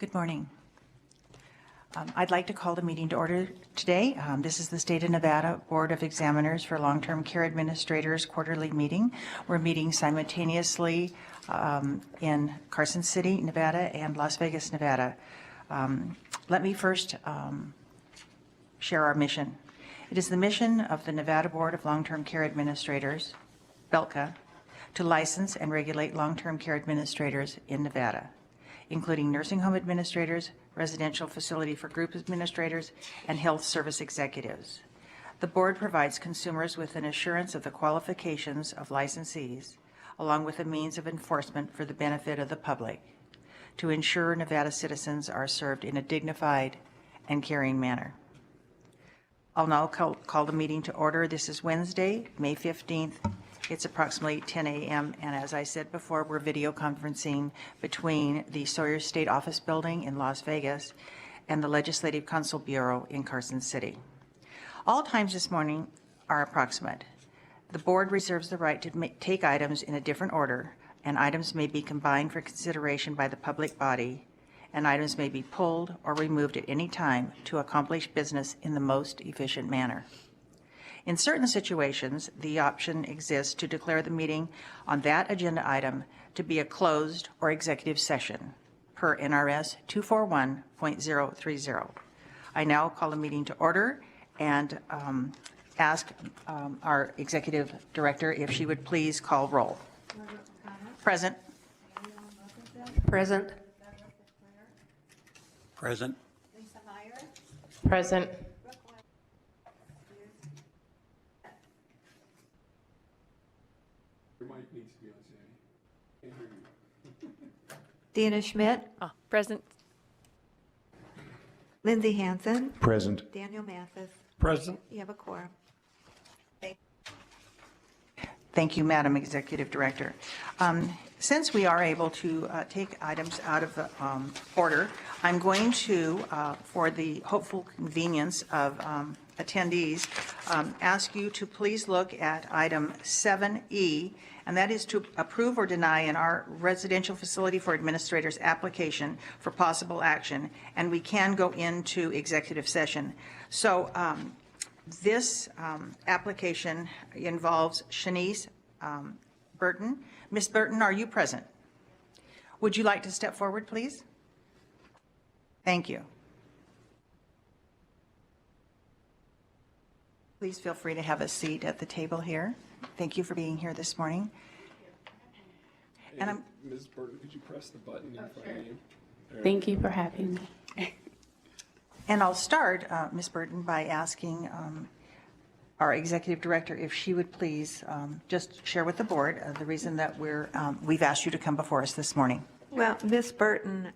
Good morning. I'd like to call the meeting to order today. This is the State of Nevada Board of Examiners for Long-Term Care Administrators quarterly meeting. We're meeting simultaneously in Carson City, Nevada and Las Vegas, Nevada. Let me first share our mission. It is the mission of the Nevada Board of Long-Term Care Administrators, BELCA, to license and regulate long-term care administrators in Nevada, including nursing home administrators, residential facility for group administrators, and health service executives. The board provides consumers with an assurance of the qualifications of licensees, along with a means of enforcement for the benefit of the public, to ensure Nevada citizens are served in a dignified and caring manner. I'll now call the meeting to order. This is Wednesday, May 15th. It's approximately 10 a.m. and as I said before, we're video conferencing between the Sawyer State Office Building in Las Vegas and the Legislative Council Bureau in Carson City. All times this morning are approximate. The board reserves the right to take items in a different order, and items may be combined for consideration by the public body, and items may be pulled or removed at any time to accomplish business in the most efficient manner. In certain situations, the option exists to declare the meeting on that agenda item to be a closed or executive session per NRS 241.030. I now call the meeting to order and ask our executive director if she would please call roll. Present. Present. Present. Lisa Meyer. Present. Your mic needs to be on, Sandy. Can't hear you. Dana Schmidt. Present. Lindsay Hansen. Present. Daniel Mathis. Present. You have a quorum. Thank you, Madam Executive Director. Since we are able to take items out of the order, I'm going to, for the hopeful convenience of attendees, ask you to please look at item 7E, and that is to approve or deny in our residential facility for administrators application for possible action, and we can go into executive session. So this application involves Shanice Burton. Ms. Burton, are you present? Would you like to step forward, please? Thank you. Please feel free to have a seat at the table here. Thank you for being here this morning. And Ms. Burton, could you press the button in front of you? Thank you for having me. And I'll start, Ms. Burton, by asking our executive director if she would please just share with the board the reason that we've asked you to come before us this morning. Well, Ms. Burton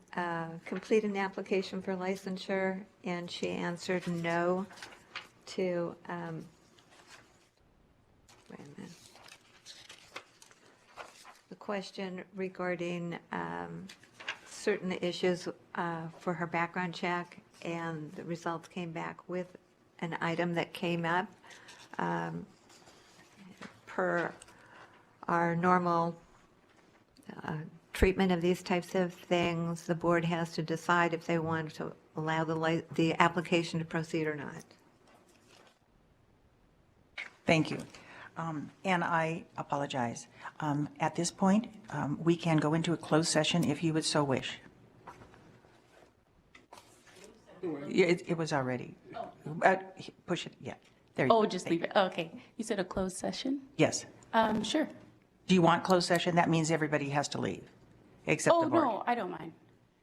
completed an application for licensure, and she answered no to, wait a minute, the question regarding certain issues for her background check, and the results came back with an item that came up. Per our normal treatment of these types of things, the board has to decide if they want to allow the application to proceed or not. Thank you. And I apologize. At this point, we can go into a closed session if you would so wish. Yeah, it was already. Push it, yeah. There you go. Oh, just leave it. Okay. You said a closed session? Yes. Sure. Do you want closed session? That means everybody has to leave, except Oh, the board. no, I don't mind.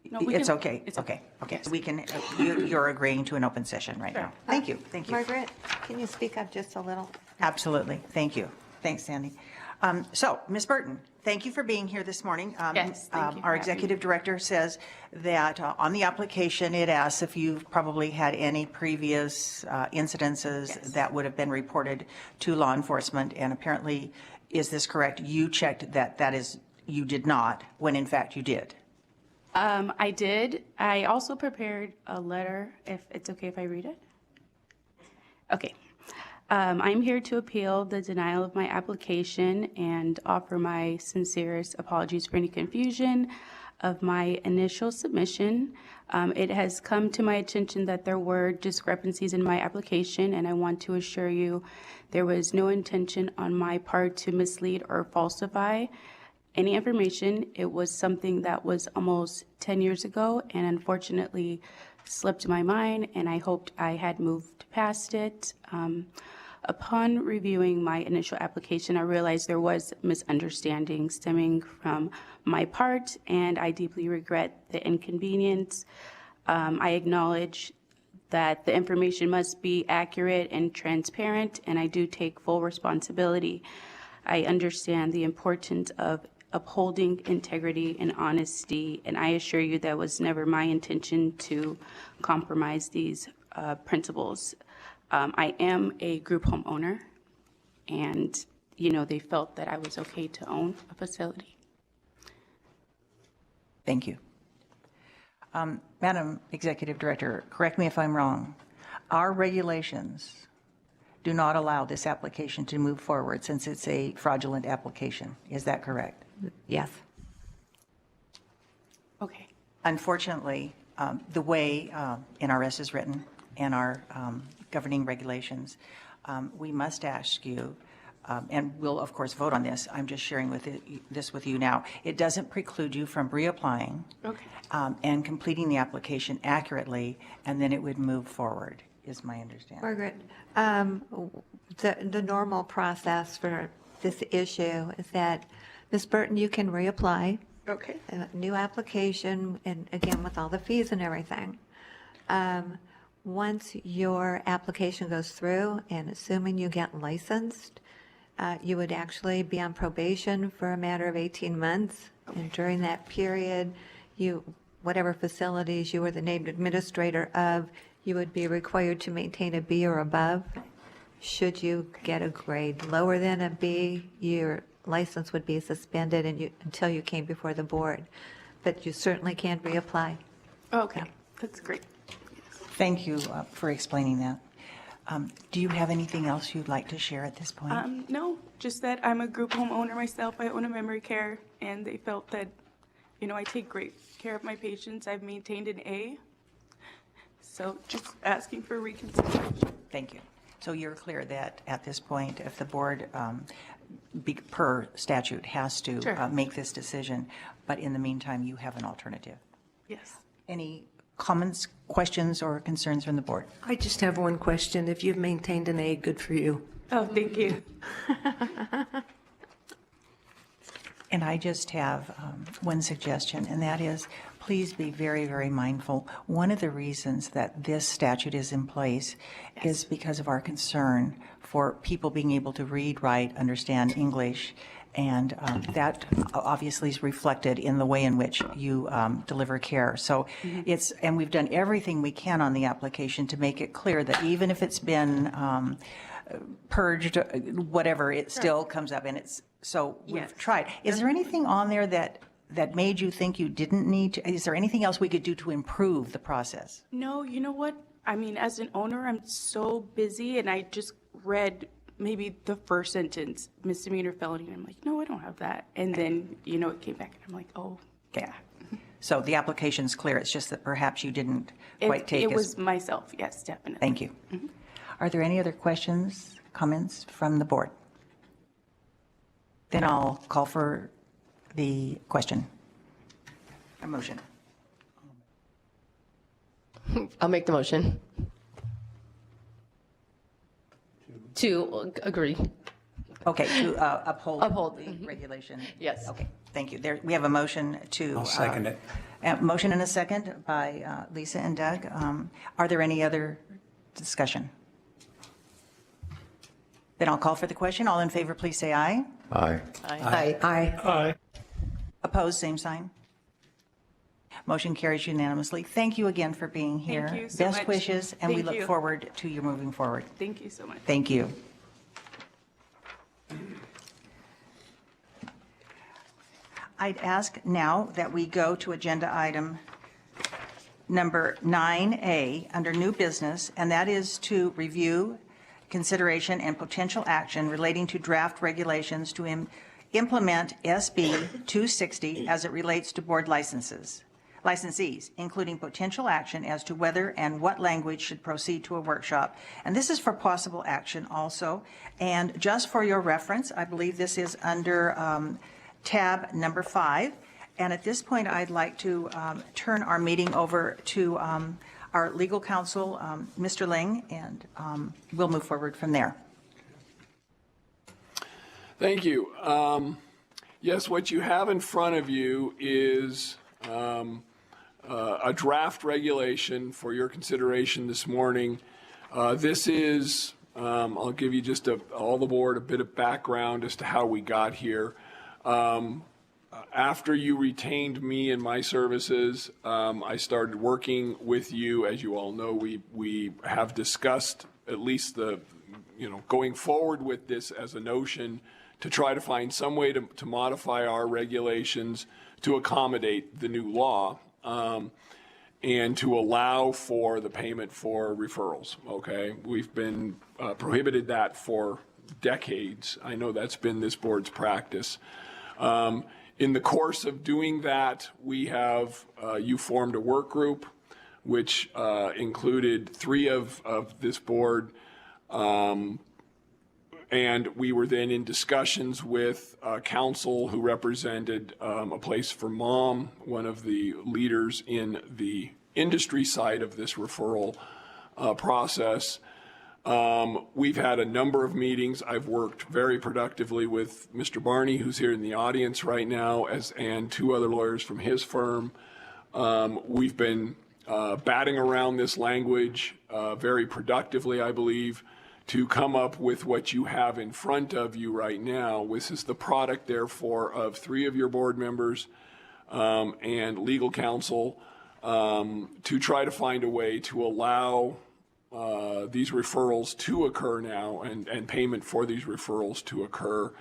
No, It's can- okay. It's Okay. So we can, you're agreeing to an open session right Sure. now. Thank you. Thank you. Margaret, can you speak up just a little? Absolutely. Thank you. Thanks, Sandy. So, Ms. Burton, thank you for being here this morning. Yes, thank you for Our having executive director says that on the application, it asks if you've probably had any previous incidences Yes. that would have been reported to law enforcement. And apparently, is this correct? You checked that is, you did not, when in fact you did. I did. I also prepared a letter, if it's okay if I read it. Okay. I'm here to appeal the denial of my application and offer my sincerest apologies for any confusion. of my initial submission. It has come to my attention that there were discrepancies in my application, and I want to assure you there was no intention on my part to mislead or falsify any information. It was something that was almost 10 years ago and unfortunately slipped my mind, and I hoped I had moved past it. Upon reviewing my initial application, I realized there was misunderstanding stemming from my part, and I deeply regret the inconvenience. I acknowledge that the information must be accurate and transparent, and I do take full responsibility. I understand the importance of upholding integrity and honesty, and I assure you that was never my intention to compromise these principles. I am a group home owner, and, they felt that I was okay to own a facility. Thank you. Madam Executive Director, correct me if I'm wrong. Our regulations do not allow this application to move forward since it's a fraudulent application. Is that correct? Yes. Okay. Unfortunately, the way NRS is written and our governing regulations, we must ask you, and we'll of course vote on this. I'm just sharing this with you now. It doesn't preclude you from reapplying and completing the application accurately, and then it would move forward, is my understanding. Margaret, the normal process for this issue is that, Ms. Burton, you can reapply. Okay. A new application, and again, with all the fees and everything. Once your application goes through, and assuming you get licensed, you would actually be on probation for a matter of 18 months. And during that period, whatever facilities you were the named administrator of, you would be required to maintain a B or above. Should you get a grade lower than a B, your license would be suspended until you came before the board. But you certainly can reapply. Okay, that's great. Thank you for explaining that. Do you have anything else you'd like to share at this point? No, just that I'm a group home owner myself. I own a memory care, and they felt that, I take great care of my patients. I've maintained an A. So just asking for reconsideration. Thank you. So you're clear that at this point, if the board, per statute, has to Sure. make this decision, but in the meantime, you have an alternative. Yes. Any comments, questions, or concerns from the board? I just have one question. If you've maintained an A, good for you. Oh, thank you. And I just have one suggestion, and that is, please be very, very mindful. One of the reasons that this statute is in place is because of our concern for people being able to read, write, understand English, and that obviously is reflected in the way in which you deliver care. So and we've done everything we can on the application to make it clear that even if it's been purged, whatever, it still comes up, and so we've tried. Is there anything on there that made you think you didn't need to, is there anything else we could do to improve the process? No, you know what? I mean, as an owner, I'm so busy, and I just read maybe the first sentence, misdemeanor felony, and I'm like, no, I don't have that. And then, it came back, and I'm like, oh, yeah. So the application's clear, it's just that perhaps you didn't quite take It was myself, yes, definitely. Thank you. Are there any other questions, comments from the board? Then I'll call for the question. A motion. I'll make the motion. To agree. Okay, to uphold Uphold. the regulation? Yes. Okay, thank you. We have a motion to... I'll second it. A motion and a second by Lisa and Doug. Are there any other discussion? Then I'll call for the question. All in favor, please say aye. Aye. Aye. Aye. Opposed, same sign. Motion carries unanimously. Thank you again for being here. Thank you so Best much. wishes, and we Thank look you. forward to your moving forward. Thank you so much. Thank you. I'd ask now that we go to agenda item number 9A under new business, and that is to review, consideration, and potential action relating to draft regulations to implement SB 260 as it relates to board licensees, including potential action as to whether and what language should proceed to a workshop. And this is for possible action also. And just for your reference, I believe this is under tab number 5. And at this point, I'd like to turn our meeting over to our legal counsel, Mr. Ling, and we'll move forward from there. Thank you. Yes, what you have in front of you is a draft regulation for your consideration this morning. This is, I'll give you just all the board a bit of background as to how we got here. After you retained me in my services, I started working with you. As you all know, we have discussed at least going forward with this as a notion to try to find some way to modify our regulations to accommodate the new law and to allow for the payment for referrals, okay? We've been prohibited that for decades. I know that's been this board's practice. In the course of doing that, we have, you formed a work group, which included 3 of this board, and we were then in discussions with counsel who represented a place for mom, one of the leaders in the industry side of this referral process. We've had a number of meetings. I've worked very productively with Mr. Barney, who's here in the audience right now, and 2 other lawyers from his firm. We've been batting around this language very productively, I believe, to come up with what you have in front of you right now. This is the product, therefore, of 3 of your board members and legal counsel to try to find a way to allow these referrals to occur now and payment for these referrals to occur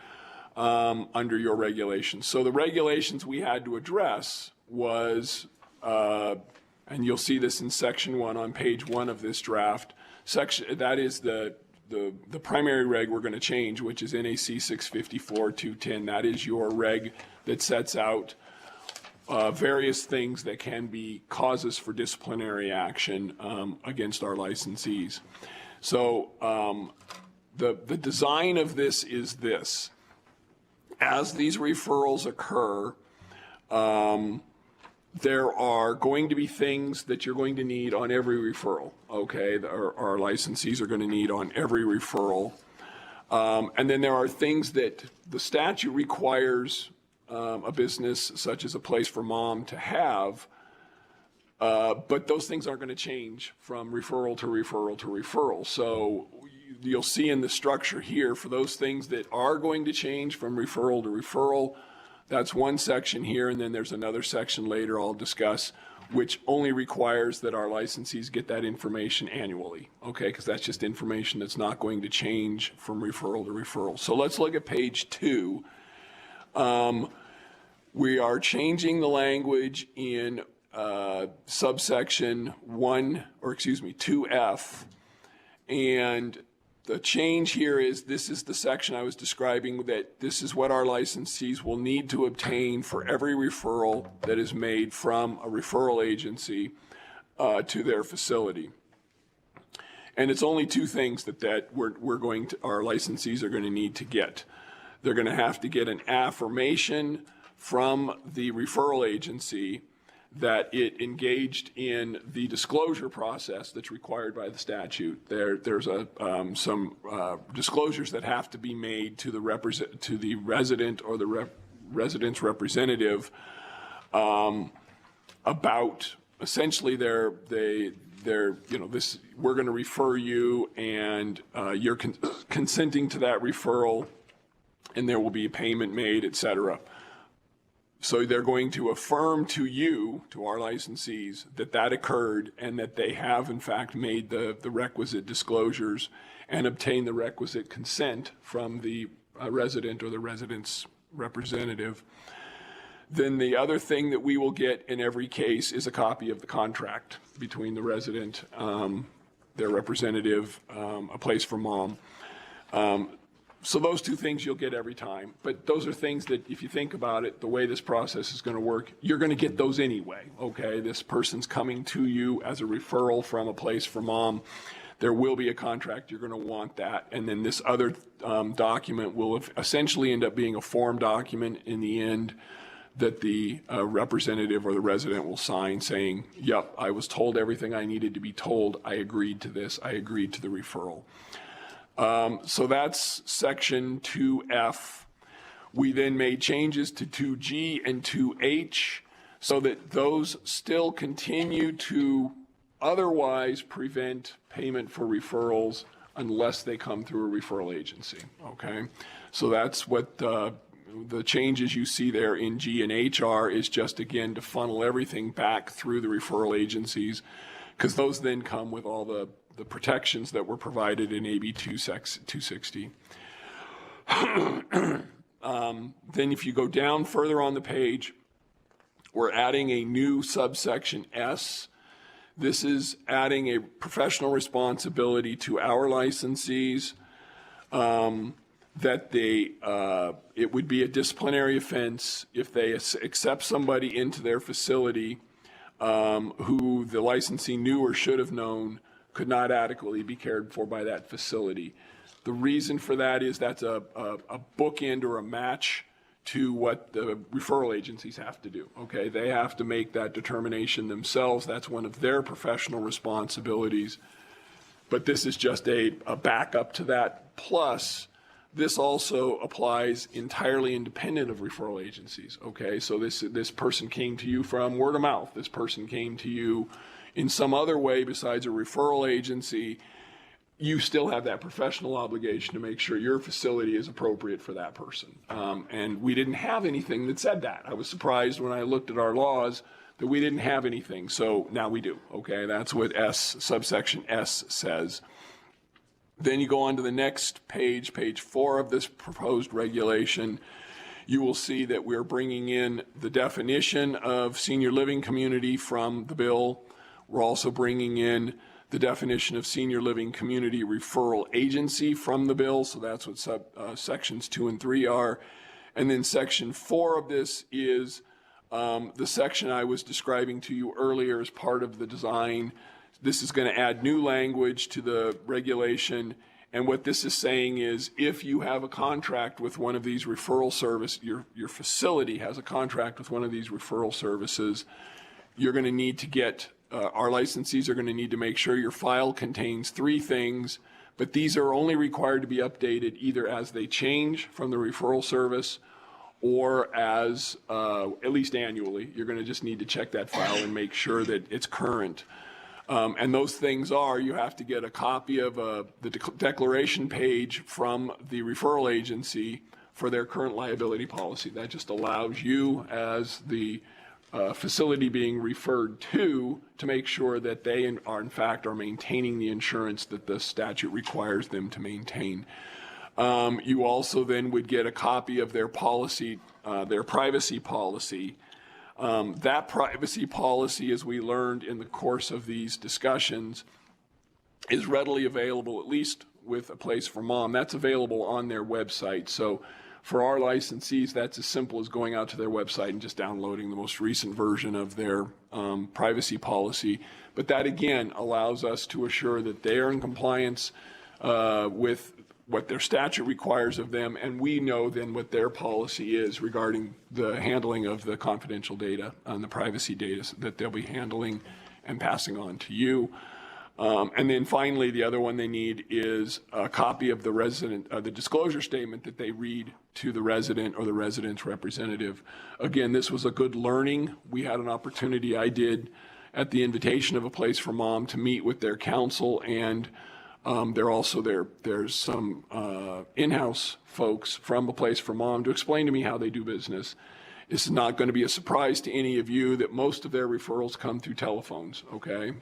under your regulations. So the regulations we had to address was, and you'll see this in section 1 on page 1 of this draft, that is the primary reg we're going to change, which is NAC 654-210. That is your reg that sets out various things that can be causes for disciplinary action against our licensees. So the design of this is this. As these referrals occur, there are going to be things that you're going to need on every referral, okay? Our licensees are going to need on every referral. And then there are things that the statute requires a business such as a place for mom to have, but those things aren't going to change from referral to referral to referral. So you'll see in the structure here for those things that are going to change from referral to referral, that's one section here, and then there's another section later I'll discuss, which only requires that our licensees get that information annually, okay? Because that's just information that's not going to change from referral to referral. So let's look at page 2. We are changing the language in subsection 2F, and the change here is this is the section I was describing, that this is what our licensees will need to obtain for every referral that is made from a referral agency to their facility. And it's only 2 things that our licensees are going to need to get. They're going to have to get an affirmation from the referral agency that it engaged in the disclosure process that's required by the statute. There's some disclosures that have to be made to the resident or the resident's representative about essentially we're going to refer you, and you're consenting to that referral, and there will be a payment made, et cetera. So they're going to affirm to you, to our licensees, that occurred and that they have, in fact, made the requisite disclosures and obtained the requisite consent from the resident or the resident's representative. Then the other thing that we will get in every case is a copy of the contract between the resident, their representative, a place for mom. So those two things you'll get every time. But those are things that, if you think about it, the way this process is going to work, you're going to get those anyway, okay? This person's coming to you as a referral from a place for mom. There will be a contract. You're going to want that. And then this other document will essentially end up being a form document in the end that the representative or the resident will sign saying, yep, I was told everything I needed to be told. I agreed to this. I agreed to the referral. So that's section 2F. We then made changes to 2G and 2H so that those still continue to otherwise prevent payment for referrals unless they come through a referral agency, okay? So that's what the changes you see there in G and H are, is just, again, to funnel everything back through the referral agencies, because those then come with all the protections that were provided in AB 260. Then if you go down further on the page, we're adding a new subsection S. This is adding a professional responsibility to our licensees, that it would be a disciplinary offense if they accept somebody into their facility who the licensee knew or should have known could not adequately be cared for by that facility. The reason for that is that's a bookend or a match to what the referral agencies have to do, okay? They have to make that determination themselves. That's one of their professional responsibilities. But this is just a backup to that. Plus, this also applies entirely independent of referral agencies, okay? So this person came to you from word of mouth. This person came to you in some other way besides a referral agency. You still have that professional obligation to make sure your facility is appropriate for that person. And we didn't have anything that said that. I was surprised when I looked at our laws that we didn't have anything. So now we do, okay? That's what subsection S says. Then you go on to the next page, page 4 of this proposed regulation. You will see that we're bringing in the definition of senior living community from the bill. We're also bringing in the definition of senior living community referral agency from the bill. So that's what sections 2 and 3 are. And then section 4 of this is the section I was describing to you earlier as part of the design. This is going to add new language to the regulation. And what this is saying is, if you have a contract with one of these referral services, your facility has a contract with one of these referral services, you're going to need to get, our licensees are going to need to make sure your file contains 3 things, but these are only required to be updated either as they change from the referral service or as, at least annually. You're going to just need to check that file and make sure that it's current. And those things are, you have to get a copy of the declaration page from the referral agency for their current liability policy. That just allows you, as the facility being referred to make sure that they are in fact maintaining the insurance that the statute requires them to maintain. You also then would get a copy of their policy, their privacy policy. That privacy policy, as we learned in the course of these discussions, is readily available, at least with a place for mom. That's available on their website. So for our licensees, that's as simple as going out to their website and just downloading the most recent version of their privacy policy. But that, again, allows us to assure that they are in compliance with what their statute requires of them, and we know then what their policy is regarding the handling of the confidential data and the privacy data that they'll be handling and passing on to you. And then finally, the other one they need is a copy of the disclosure statement that they read to the resident or the resident's representative. Again, this was a good learning. We had an opportunity, I did, at the invitation of a place for mom, to meet with their counsel, and there's some in-house folks from a place for mom to explain to me how they do business. It's not going to be a surprise to any of you that most of their referrals come through telephones, okay?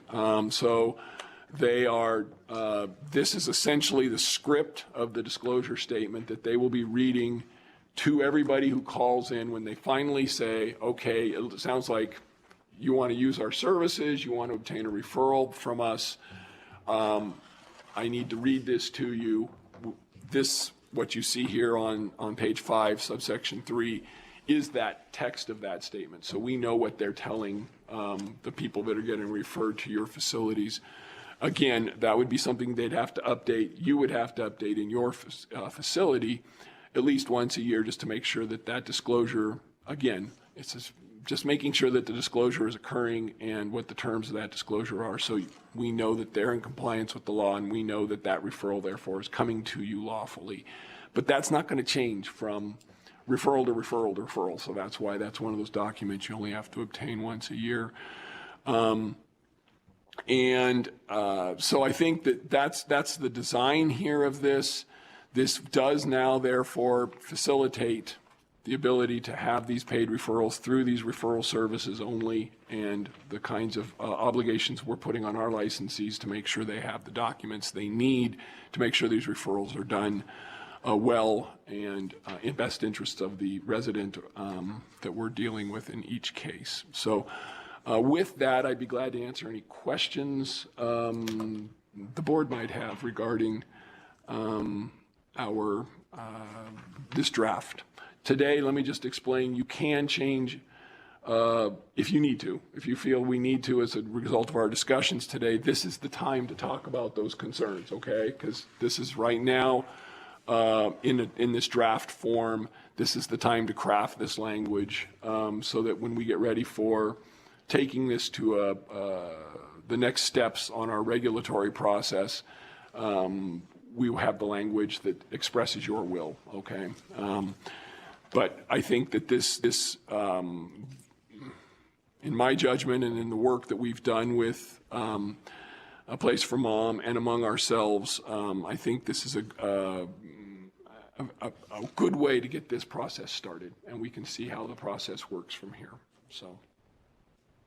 So they are, this is essentially the script of the disclosure statement that they will be reading to everybody who calls in when they finally say, okay, it sounds like you want to use our services, you want to obtain a referral from us. I need to read this to you. This what you see here on page 5, subsection 3, is that text of that statement. So we know what they're telling the people that are getting referred to your facilities. Again, that would be something they'd have to update. You would have to update in your facility at least once a year just to make sure that that disclosure, again, it's just making sure that the disclosure is occurring and what the terms of that disclosure are, so we know that they're in compliance with the law and we know that that referral therefore is coming to you lawfully. But that's not going to change from referral to referral to referral, so that's why that's one of those documents you only have to obtain once a year. So I think that that's the design here of this. This does now therefore facilitate the ability to have these paid referrals through these referral services only, and the kinds of obligations we're putting on our licensees to make sure they have the documents they need to make sure these referrals are done well and in best interest of the resident that we're dealing with in each case. So with that, I'd be glad to answer any questions the board might have regarding this draft. Today, let me just explain, you can change if you need to. If you feel we need to as a result of our discussions today, this is the time to talk about those concerns, okay? Because this is right now in this draft form, this is the time to craft this language so that when we get ready for taking this to the next steps on our regulatory process, we will have the language that expresses your will, okay? But I think that this in my judgment and in the work that we've done with A Place for Mom and among ourselves, I think this is a good way to get this process started, and we can see how the process works from here. So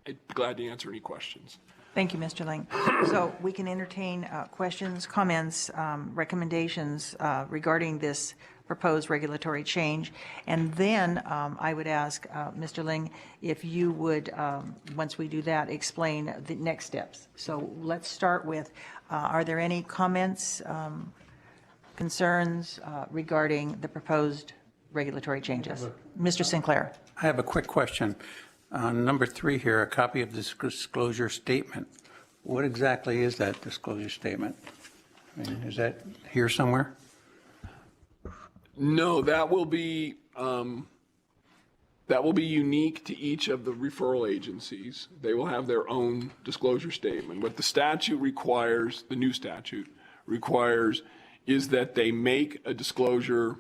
I'd be glad to answer any questions. Thank you, Mr. Ling. So we can entertain questions, comments, recommendations regarding this proposed regulatory change. And then I would ask Mr. Ling if you would, once we do that, explain the next steps. So let's start with, are there any comments, concerns regarding the proposed regulatory changes? Mr. Sinclair. I have a quick question. Number 3 here, a copy of the disclosure statement. What exactly is that disclosure statement? I mean, is that here somewhere? No, that will be unique to each of the referral agencies. They will have their own disclosure statement. What the statute requires, the new statute requires, is that they make a disclosure.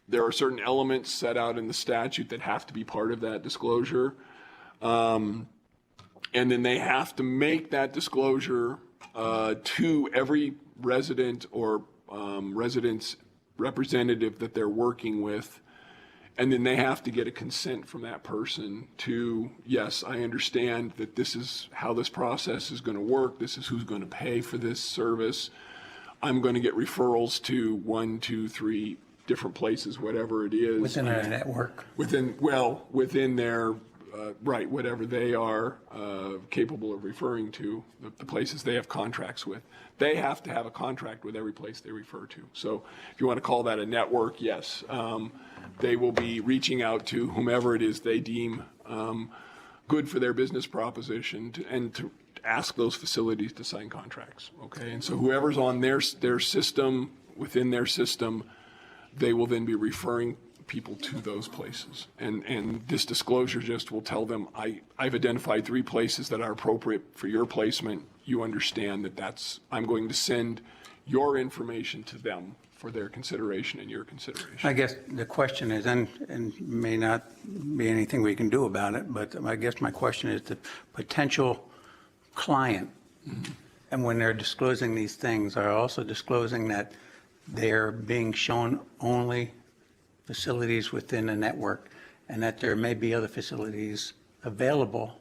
There are certain elements set out in the statute that have to be part of that disclosure. And then they have to make that disclosure to every resident or resident's representative that they're working with. And then they have to get a consent from that person to, yes, I understand that this is how this process is going to work. This is who's going to pay for this service. I'm going to get referrals to 1, 2, 3 different places, whatever it is. Within a network? Within their, right, whatever they are capable of referring to, the places they have contracts with. They have to have a contract with every place they refer to. So if you want to call that a network, yes. They will be reaching out to whomever it is they deem good for their business proposition to ask those facilities to sign contracts, okay? And so whoever's on their system, within their system, they will then be referring people to those places. And this disclosure just will tell them, I've identified 3 places that are appropriate for your placement. You understand that I'm going to send your information to them for their consideration and your consideration. I guess the question is, and may not be anything we can do about it, but I guess my question is the potential client, and when they're disclosing these things, are also disclosing that they're being shown only facilities within a network, and that there may be other facilities available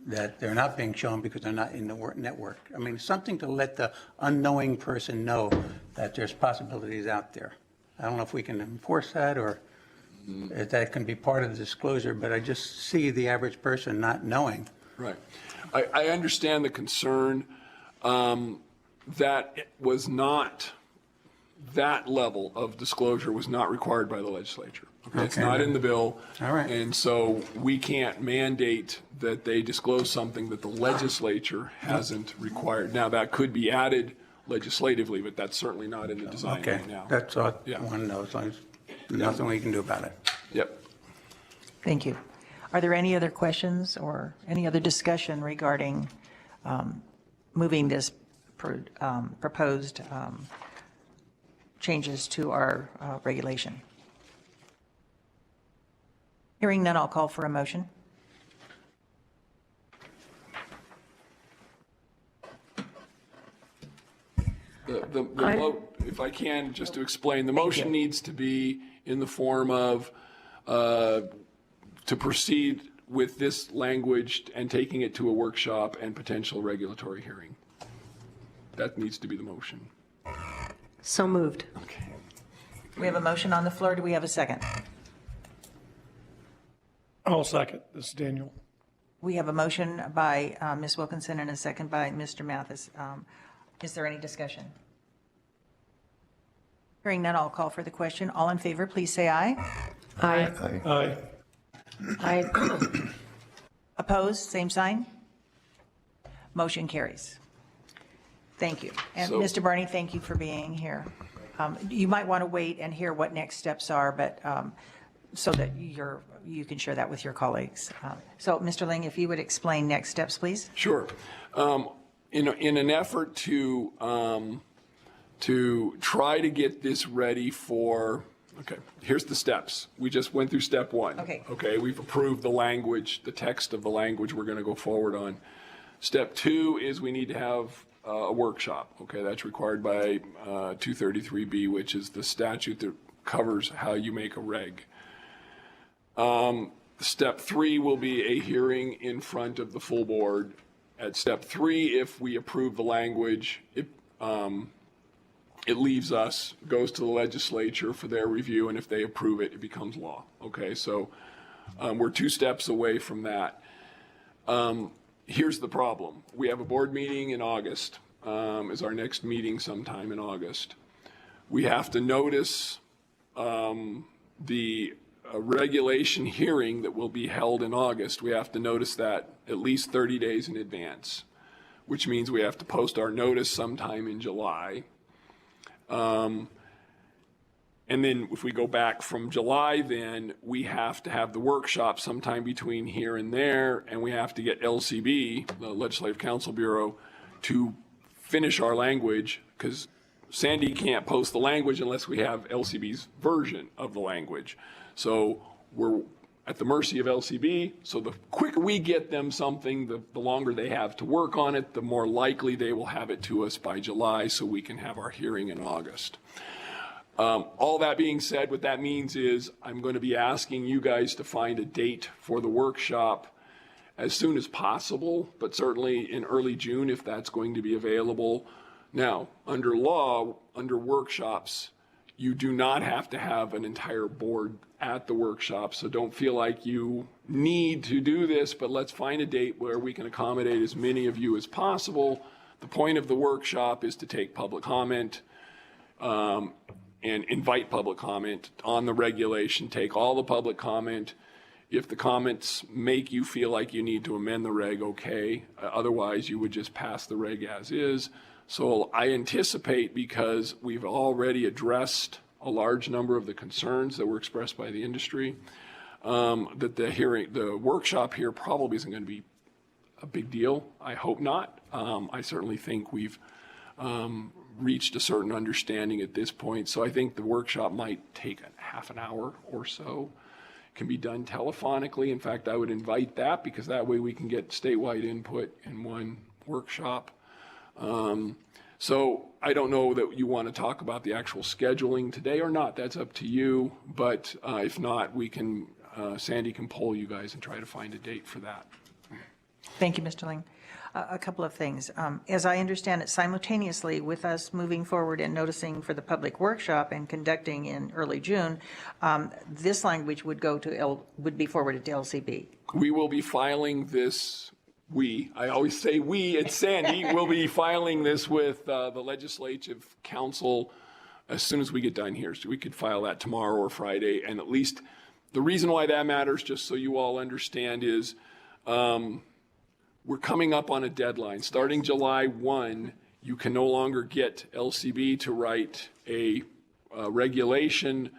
that they're not being shown because they're not in the network. I mean, something to let the unknowing person know that there's possibilities out there. I don't know if we can enforce that or if that can be part of the disclosure, but I just see the average person not knowing. Right. I understand the concern. That was not that level of disclosure was not required by the legislature. Okay? It's Okay. not in the bill. All right. And so we can't mandate that they disclose something that the legislature hasn't required. Now, that could be added legislatively, but that's certainly not in the design Okay, right now. that's all I Yeah. want to know, as long as nothing we can do about it. Yep. Thank you. Are there any other questions or any other discussion regarding moving this proposed changes to our regulation? Hearing none, I'll call for a motion. The vote, if I can, just to explain, the motion needs to be in the form of to proceed with this language and taking it to a workshop and potential regulatory hearing. That needs to be the motion. So moved. Okay. We have a motion on the floor. Do we have a second? I'll second. This is Daniel. We have a motion by Ms. Wilkinson and a second by Mr. Mathis. Is there any discussion? Hearing none, I'll call for the question. All in favor, please say aye. Aye. Aye. Aye. Opposed, same sign. Motion carries. Thank you. And So- Mr. Barney, thank you for being here. You might want to wait and hear what next steps are, but so that you can share that with your colleagues. So, Mr. Ling, if you would explain next steps, please. Sure. In an effort to try to get this ready for, okay, here's the steps. We just went through step one. Okay. Okay, we've approved the language, the text of the language we're going to go forward on. Step two is we need to have a workshop. Okay, that's required by 233B, which is the statute that covers how you make a reg. Step three will be a hearing in front of the full board. At step three, if we approve the language, it leaves us, goes to the legislature for their review, and if they approve it, it becomes law. Okay, so we're 2 steps away from that. Here's the problem. We have a board meeting in August, is our next meeting sometime in August. We have to notice the regulation hearing that will be held in August. We have to notice that at least 30 days in advance, which means we have to post our notice sometime in July. And then if we go back from July, then we have to have the workshop sometime between here and there, and we have to get LCB, the Legislative Council Bureau, to finish our language, because Sandy can't post the language unless we have LCB's version of the language. So we're at the mercy of LCB, so the quicker we get them something, the longer they have to work on it, the more likely they will have it to us by July so we can have our hearing in August. All that being said, what that means is I'm going to be asking you guys to find a date for the workshop as soon as possible, but certainly in early June if that's going to be available. Now, under law, under workshops, you do not have to have an entire board at the workshop, so don't feel like you need to do this, but let's find a date where we can accommodate as many of you as possible. The point of the workshop is to take public comment and invite public comment on the regulation, take all the public comment. If the comments make you feel like you need to amend the reg, okay. Otherwise, you would just pass the reg as is. So I anticipate, because we've already addressed a large number of the concerns that were expressed by the industry, that the workshop here probably isn't going to be a big deal. I hope not. I certainly think we've reached a certain understanding at this point. So I think the workshop might take a half an hour or so. It can be done telephonically. In fact, I would invite that, because that way we can get statewide input in one workshop. So I don't know that you want to talk about the actual scheduling today or not. That's up to you. But if not, we can, Sandy can poll you guys and try to find a date for that. Thank you, Mr. Ling. A couple of things. As I understand it, simultaneously with us moving forward and noticing for the public workshop and conducting in early June, this language would be forwarded to LCB. We will be filing this. I always say we, it's Sandy, will be filing this with the Legislative Council as soon as we get done here. So we could file that tomorrow or Friday. And at least the reason why that matters, just so you all understand, is we're coming up on a deadline. Starting July 1, you can no longer get LCB to write a regulation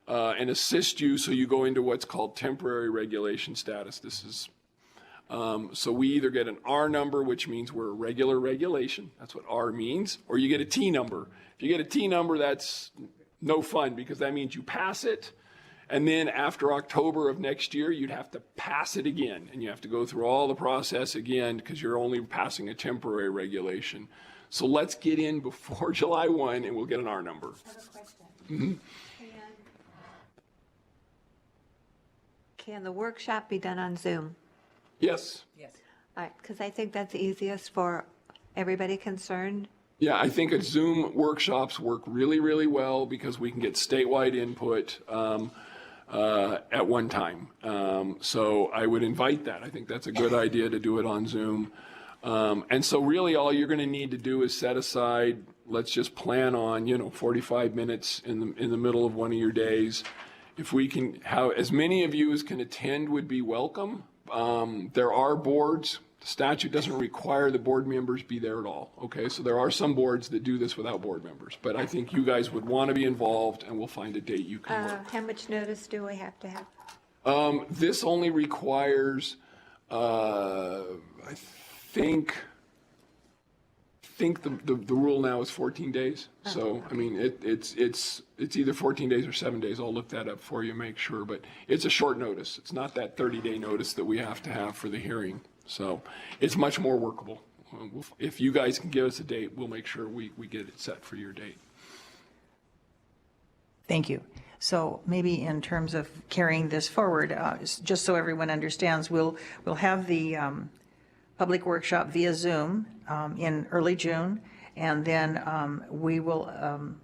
and assist you, so you go into what's called temporary regulation status. This is so we either get an R number, which means we're a regular regulation. That's what R means. Or you get a T number. If you get a T number, that's no fun, because that means you pass it. And then after October of next year, you'd have to pass it again. And you have to go through all the process again, because you're only passing a temporary regulation. So let's get in before July 1 and we'll get an R number. I have a question. Can the workshop be done on Zoom? Yes. Because I think that's easiest for everybody concerned. Yeah, I think Zoom workshops work really, really well, because we can get statewide input at one time. So I would invite that. I think that's a good idea to do it on Zoom. And so really all you're going to need to do is set aside, let's just plan on, 45 minutes in the middle of one of your days. If we can, as many of you as can attend would be welcome. There are boards. The statute doesn't require the board members be there at all. Okay, so there are some boards that do this without board members. But I think you guys would want to be involved, and we'll find a date you can work. How much notice do we have to have? This only requires, I think the rule now is 14 days. So, I mean, it's either 14 days or 7 days. I'll look that up for you, make sure. But it's a short notice. It's not that 30-day notice that we have to have for the hearing. So it's much more workable. If you guys can give us a date, we'll make sure we get it set for your date. Thank you. So maybe in terms of carrying this forward, just so everyone understands, we'll have the public workshop via Zoom in early June, and then we will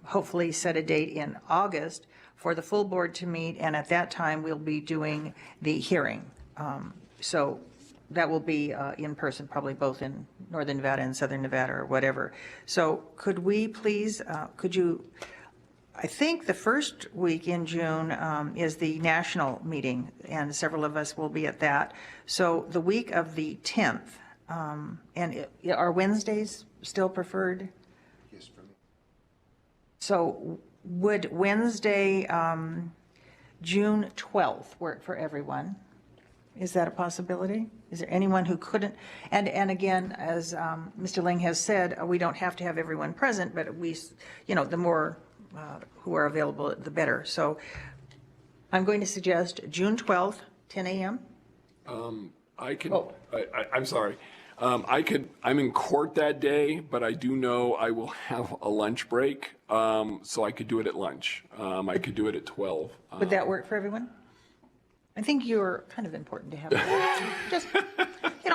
hopefully set a date in August for the full board to meet, and at that time we'll be doing the hearing. So that will be in person, probably both in Northern Nevada and Southern Nevada or whatever. So could we please, I think the first week in June is the national meeting, and several of us will be at that. So the week of the 10th, and are Wednesdays still preferred? Yes, for me. So would Wednesday, June 12th work for everyone? Is that a possibility? Is there anyone who couldn't? And again, as Mr. Ling has said, we don't have to have everyone present, but we, the more who are available, the better. So I'm going to suggest June 12th, 10 a.m. I can, I'm sorry. I'm in court that day, but I do know I will have a lunch break, so I could do it at lunch. I could do it at 12. Would that work for everyone? I think you're kind of important to have. Just,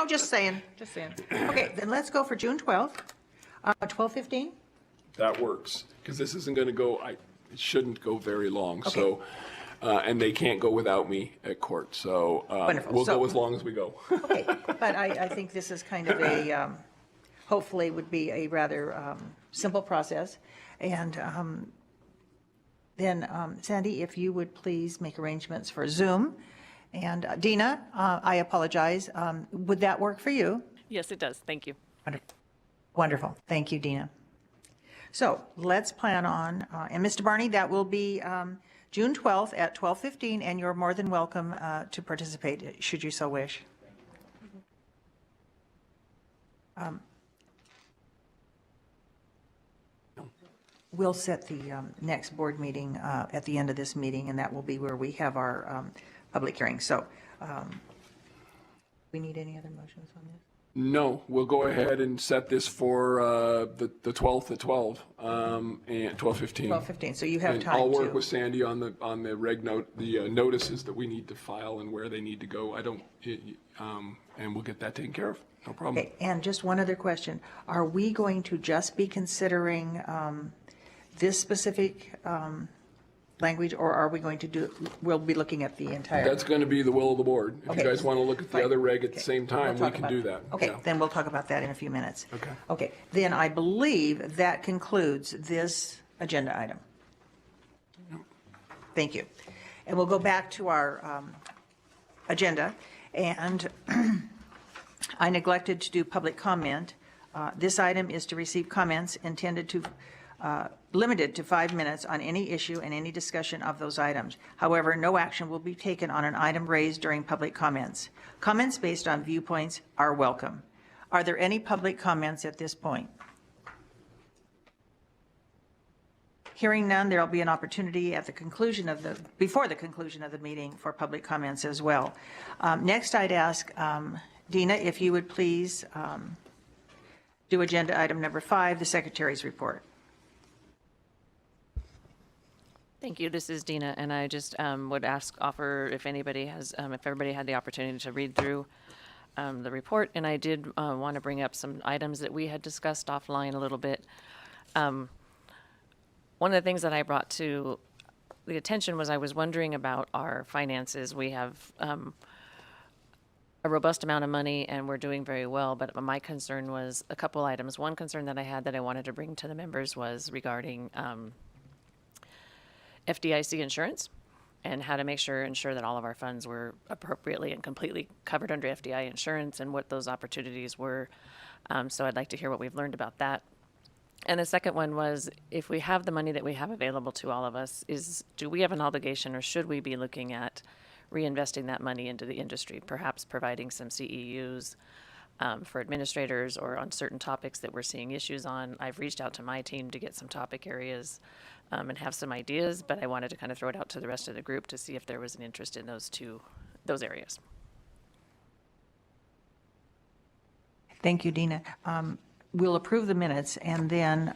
just saying. Okay, then let's go for June 12th, 12:15. That works, because this isn't going to go, it shouldn't go very long. Okay. So, and they can't go without me at court. So Wonderful. We'll So- go as long as we go. Okay, but I think this is kind of a, hopefully would be a rather simple process. And then, Sandy, if you would please make arrangements for Zoom. And Dina, I apologize. Would that work for you? Yes, it does. Thank you. Wonderful. Thank you, Dina. So let's plan on, and Mr. Barney, that will be June 12th at 12:15, and you're more than welcome to participate, should you so wish. We'll set the next board meeting at the end of this meeting, and that will be where we have our public hearing. So we need any other motions on this? No, we'll go ahead and set this for the 12th at 12 and 12:15. 12:15, so you have And time I'll work to- with Sandy on the reg note, the notices that we need to file and where they need to go. And we'll get that taken care of. No problem. Okay, and just one other question. Are we going to just be considering this specific language, or are we going to we'll be looking at the entire? That's going to be the will of the board. If Okay. you guys want to look at the Fine. other reg at the Okay. same time, We'll we talk can about do that. Okay, Yeah. then we'll talk about that in a few minutes. Okay. Okay, then I believe that concludes this agenda item. Thank you. And we'll go back to our agenda. And I neglected to do public comment. This item is to receive comments limited to 5 minutes on any issue and any discussion of those items. However, no action will be taken on an item raised during public comments. Comments based on viewpoints are welcome. Are there any public comments at this point? Hearing none, there will be an opportunity before the conclusion of the meeting for public comments as well. Next, I'd ask Dina if you would please do agenda item number 5, the Secretary's report. Thank you. This is Dina, and I just would offer if everybody had the opportunity to read through the report, and I did want to bring up some items that we had discussed offline a little bit. One of the things that I brought to the attention was I was wondering about our finances. We have a robust amount of money, and we're doing very well, but my concern was a couple items. One concern that I had that I wanted to bring to the members was regarding FDIC insurance and how to ensure that all of our funds were appropriately and completely covered under FDIC insurance and what those opportunities were. So I'd like to hear what we've learned about that. And the second one was, if we have the money that we have available to all of us, do we have an obligation or should we be looking at reinvesting that money into the industry, perhaps providing some CEUs for administrators or on certain topics that we're seeing issues on? I've reached out to my team to get some topic areas and have some ideas, but I wanted to kind of throw it out to the rest of the group to see if there was an interest in those areas. Thank you, Dina. We'll approve the minutes, and then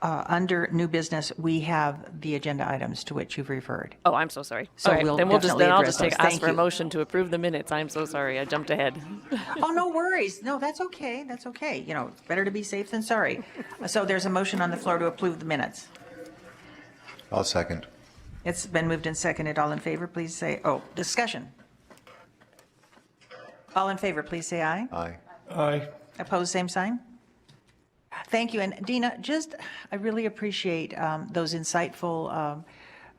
under new business, we have the agenda items to which you've referred. Oh, I'm so sorry. So All right, we'll then I'll definitely just address those. ask Thank for a you. motion to approve the minutes. I'm so sorry. I jumped ahead. Oh, no worries. No, that's okay. That's okay. You know, it's better to be safe than sorry. So there's a motion on the floor to approve the minutes. I'll second. It's been moved and seconded. All in favor, please say, discussion. All in favor, please say aye. Aye. Aye. Opposed, same sign. Thank you. And Dina, I really appreciate those insightful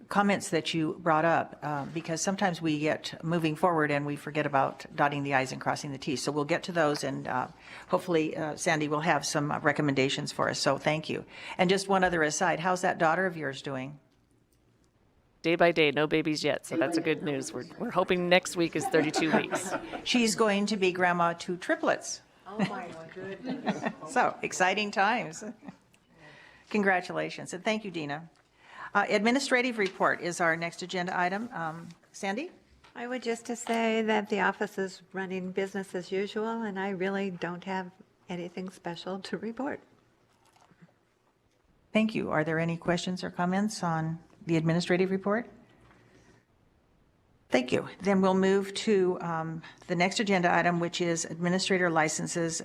comments that you brought up because sometimes we get moving forward and we forget about dotting the i's and crossing the t's. So we'll get to those, and hopefully Sandy will have some recommendations for us. So thank you. And just one other aside, how's that daughter of yours doing? Day by day, no babies yet, so that's a good news. We're hoping next week is 32 weeks. She's going to be grandma to triplets. Oh, my goodness. So exciting times. Congratulations, and thank you, Dina. Administrative report is our next agenda item. Sandy? I would just to say that the office is running business as usual, and I really don't have anything special to report. Thank you. Are there any questions or comments on the administrative report? Thank you. Then we'll move to the next agenda item, which is administrator licenses.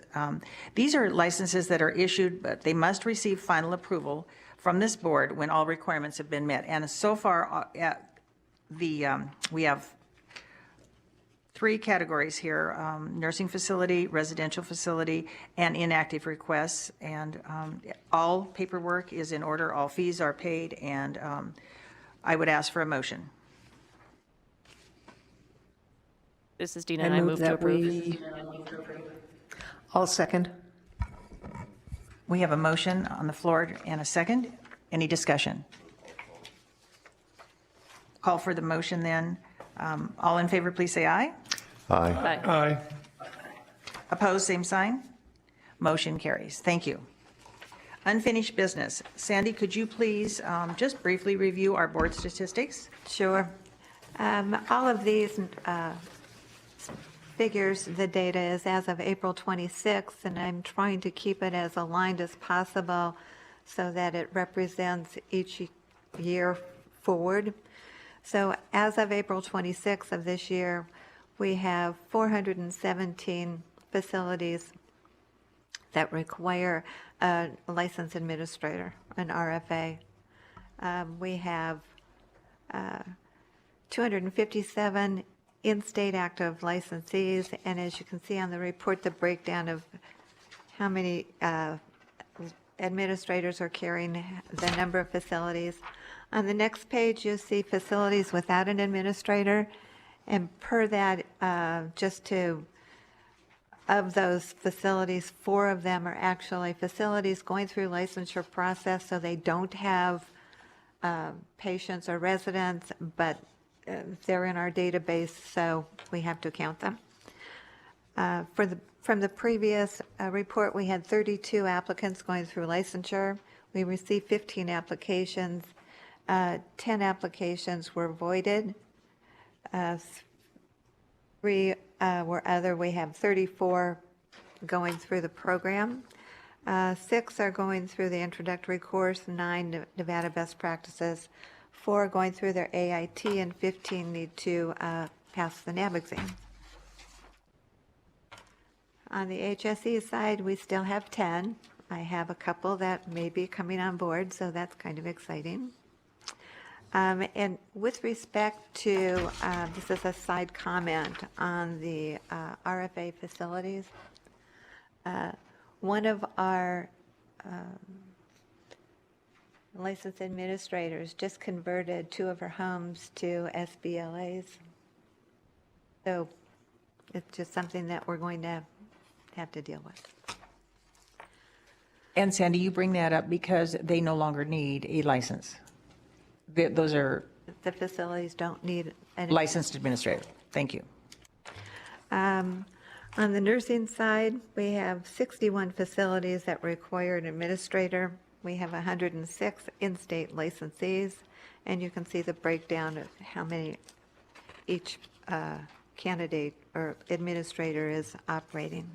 These are licenses that are issued, but they must receive final approval from this board when all requirements have been met. And so far, we have 3 categories here: nursing facility, residential facility, and inactive requests. And all paperwork is in order, all fees are paid, and I would ask for a motion. This is Dina, and I move to approve. I'll second. We have a motion on the floor and a second. Any discussion? Call for the motion then. All in favor, please say aye. Aye. Aye. Aye. Opposed, same sign. Motion carries. Thank you. Unfinished business. Sandy, could you please just briefly review our board statistics? Sure. All of these figures, the data is as of April 26th, and I'm trying to keep it as aligned as possible so that it represents each year forward. So as of April 26th of this year, we have 417 facilities that require a licensed administrator, an RFA. We have 257 in-state active licensees, and as you can see on the report, the breakdown of how many administrators are carrying the number of facilities. On the next page, you'll see facilities without an administrator. And per that, of those facilities, 4 of them are actually facilities going through licensure process, so they don't have patients or residents, but they're in our database, so we have to count them. From the previous report, we had 32 applicants going through licensure. We received 15 applications. 10 applications were voided. 3 were other. We have 34 going through the program. 6 are going through the introductory course, 9 Nevada best practices, 4 are going through their AIT, and 15 need to pass the NAB exam. On the HSE side, we still have 10. I have a couple that may be coming on board, so that's kind of exciting. And with respect to, this is a side comment on the RFA facilities. One of our licensed administrators just converted 2 of her homes to SBLAs. So it's just something that we're going to have to deal with. And Sandy, you bring that up because they no longer need a license. Those are The facilities don't need an licensed administrator. Thank you. On the nursing side, we have 61 facilities that require an administrator. We have 106 in-state licensees, and you can see the breakdown of how many each candidate or administrator is operating.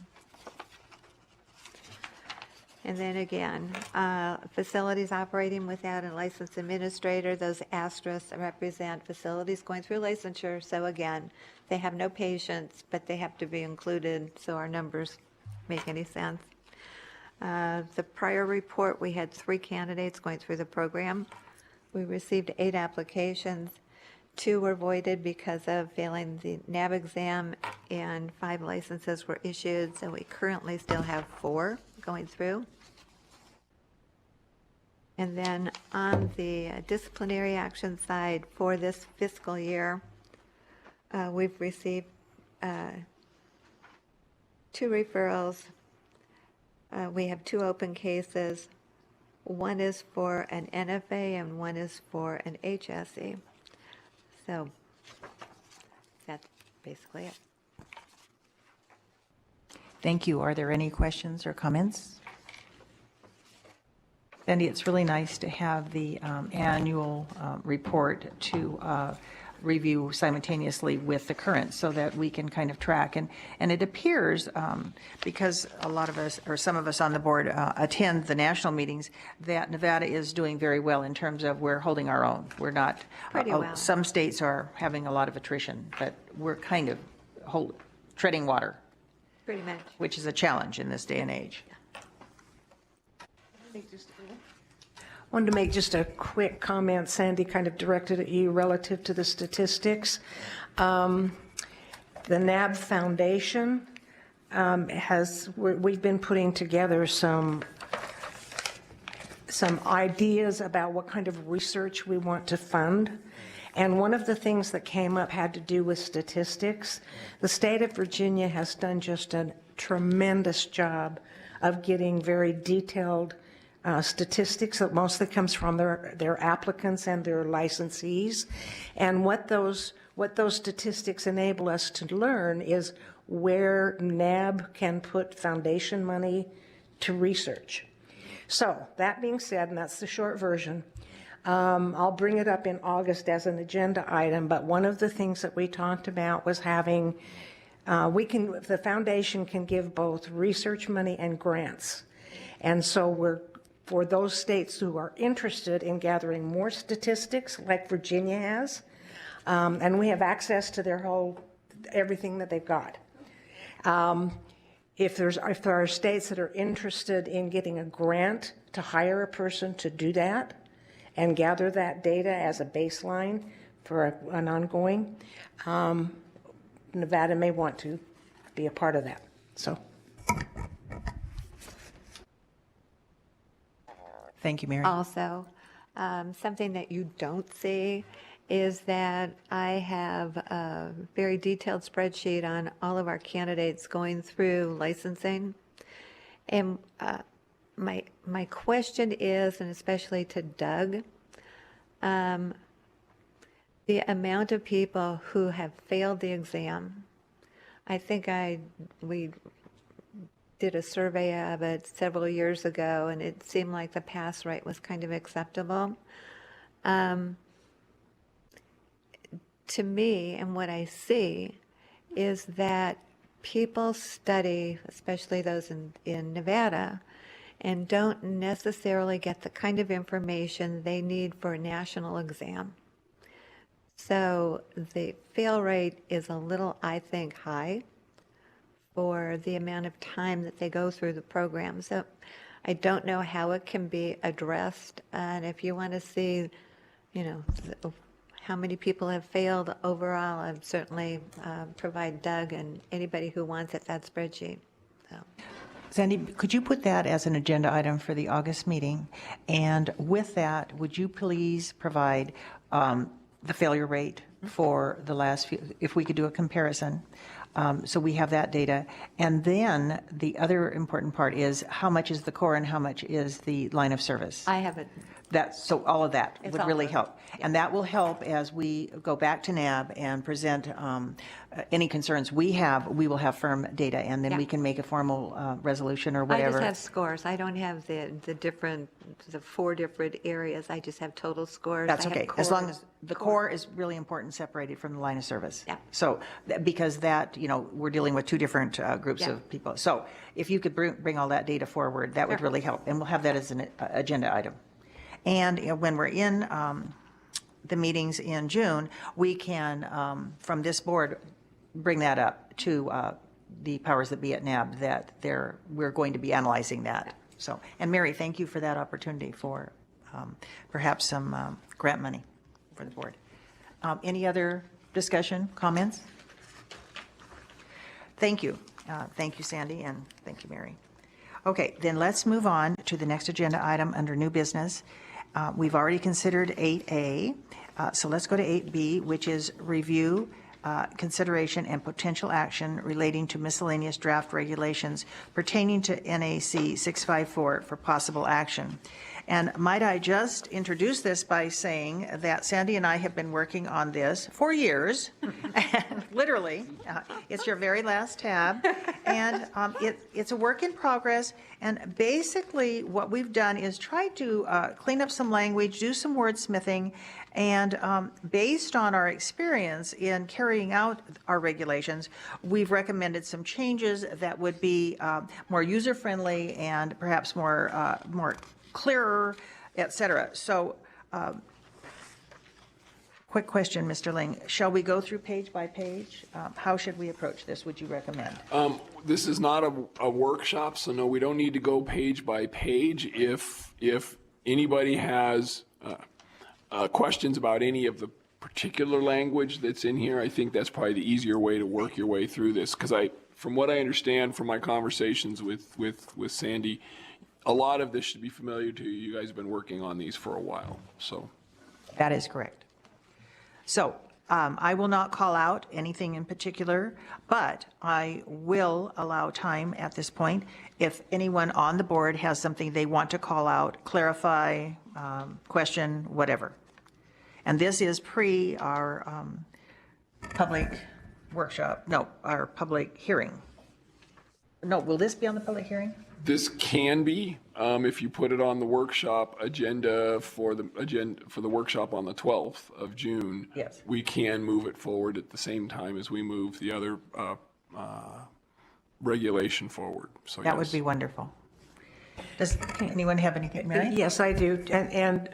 And then again, facilities operating without a licensed administrator, those asterisks represent facilities going through licensure. So again, they have no patients, but they have to be included so our numbers make any sense. The prior report, we had 3 candidates going through the program. We received 8 applications. 2 were voided because of failing the NAB exam, and 5 licenses were issued. So we currently still have 4 going through. And then on the disciplinary action side for this fiscal year, we've received 2 referrals. We have 2 open cases. One is for an NFA and one is for an HSE. So that's basically it. Thank you. Are there any questions or comments? Sandy, it's really nice to have the annual report to review simultaneously with the current so that we can kind of track. And it appears, because a lot of us, or some of us on the board attend the national meetings, that Nevada is doing very well in terms of we're holding our own. We're not, Pretty well. Some states are having a lot of attrition, but we're kind of treading water, Pretty much. which is a challenge in this day and age. Wanted to make just a quick comment, Sandy, kind of directed at you relative to the statistics. The NAB Foundation we've been putting together some ideas about what kind of research we want to fund. And one of the things that came up had to do with statistics. The state of Virginia has done just a tremendous job of getting very detailed statistics that mostly comes from their applicants and their licensees. And what those statistics enable us to learn is where NAB can put foundation money to research. So that being said, and that's the short version, I'll bring it up in August as an agenda item, but one of the things that we talked about was having, the foundation can give both research money and grants. And so for those states who are interested in gathering more statistics, like Virginia has, and we have access to everything that they've got. If there are states that are interested in getting a grant to hire a person to do that and gather that data as a baseline for an ongoing, Nevada may want to be a part of that. So. Thank you, Mary. Also, Something that you don't see is that I have a very detailed spreadsheet on all of our candidates going through licensing. And my question is, and especially to Doug, the amount of people who have failed the exam. I think we did a survey of it several years ago, and it seemed like the pass rate was kind of acceptable. To me, and what I see, is that people study, especially those in Nevada, and don't necessarily get the kind of information they need for a national exam. So the fail rate is a little, I think, high for the amount of time that they go through the program. So I don't know how it can be addressed. And if you want to see, how many people have failed overall, I'd certainly provide Doug and anybody who wants it that spreadsheet. So. Sandy, could you put that as an agenda item for the August meeting? And with that, would you please provide the failure rate for the last few, if we could do a comparison, so we have that data. And then the other important part is how much is the core and how much is the line of service? I have it. So all of that It's would all really of it. help. And that will help as we go back to NAB and present any concerns we have. We will have firm data, and then Yeah. we can make a formal resolution or I whatever. just have scores. I don't have the 4 different areas. I just have total scores. That's I have okay, as long cores. as the core is really important, separated from the line of service. Yeah. So, because that, we're dealing with 2 different groups Yeah. of people. So if you could bring all that data forward, that would Sure. really help. And we'll have that as an agenda item. And when we're in the meetings in June, we can, from this board, bring that up to the powers that be at NAB, that we're going to be analyzing that. So, and Mary, thank you for that opportunity for perhaps some grant money for the board. Any other discussion, comments? Thank you. Thank you, Sandy, and thank you, Mary. Okay, then let's move on to the next agenda item under new business. We've already considered 8A, so let's go to 8B, which is review, consideration, and potential action relating to miscellaneous draft regulations pertaining to NAC 654 for possible action. And might I just introduce this by saying that Sandy and I have been working on this for years, literally. It's your very last tab, and it's a work in progress. And basically, what we've done is try to clean up some language, do some wordsmithing, and based on our experience in carrying out our regulations, we've recommended some changes that would be more user-friendly and perhaps more clearer, et cetera. So, quick question, Mr. Ling. Shall we go through page by page? How should we approach this, would you recommend? This is not a workshop, so no, we don't need to go page by page. If anybody has questions about any of the particular language that's in here, I think that's probably the easier way to work your way through this. Because from what I understand from my conversations with Sandy, a lot of this should be familiar to you. You guys have been working on these for a while, so. That is correct. So I will not call out anything in particular, but I will allow time at this point if anyone on the board has something they want to call out, clarify, question, whatever. And this is pre our public workshop, no, our public hearing. No, will this be on the public hearing? This can be, if you put it on the workshop agenda for the workshop on the 12th of June. Yes. We can move it forward at the same time as we move the other regulation forward. So That yes. would be wonderful. Does anyone have anything, Mary? Yes, I do. And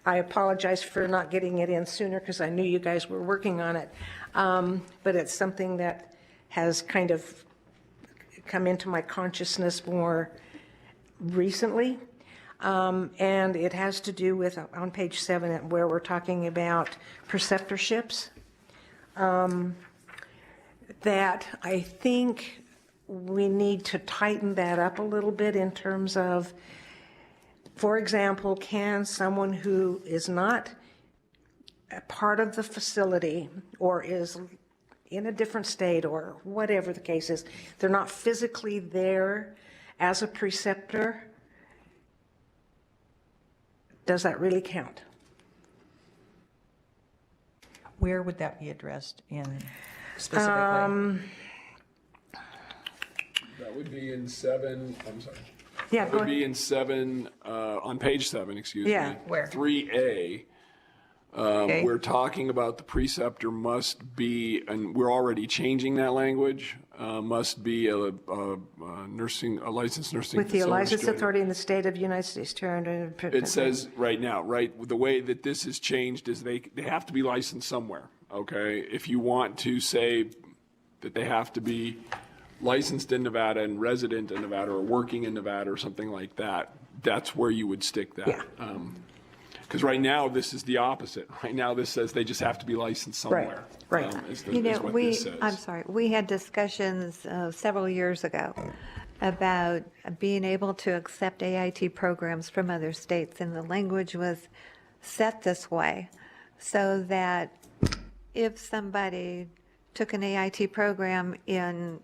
I apologize for not getting it in sooner because I knew you guys were working on it. But it's something that has kind of come into my consciousness more recently. And it has to do with, on page 7, where we're talking about preceptorships, that I think we need to tighten that up a little bit in terms of For example, can someone who is not a part of the facility or is in a different state or whatever the case is, they're not physically there as a preceptor, does that really count? Where would that be addressed in specifically? That would be in 7, I'm sorry. Yeah, That go would be ahead. in 7, on page 7, excuse me. Yeah, where? 3A. Okay. We're talking about the preceptor must be, and we're already changing that language, must be a nursing, a licensed nursing With the facility licensed administrator. authority in the state of the United States. It says right now, right, the way that this is changed is they have to be licensed somewhere, okay? If you want to say that they have to be licensed in Nevada and resident in Nevada or working in Nevada or something like that, that's where you would stick that. Yeah. Because right now, this is the opposite. Right now, this says they just have to be licensed somewhere. right. Is You know, what this says. I'm sorry, we had discussions several years ago about being able to accept AIT programs from other states, and the language was set this way so that if somebody took an AIT program in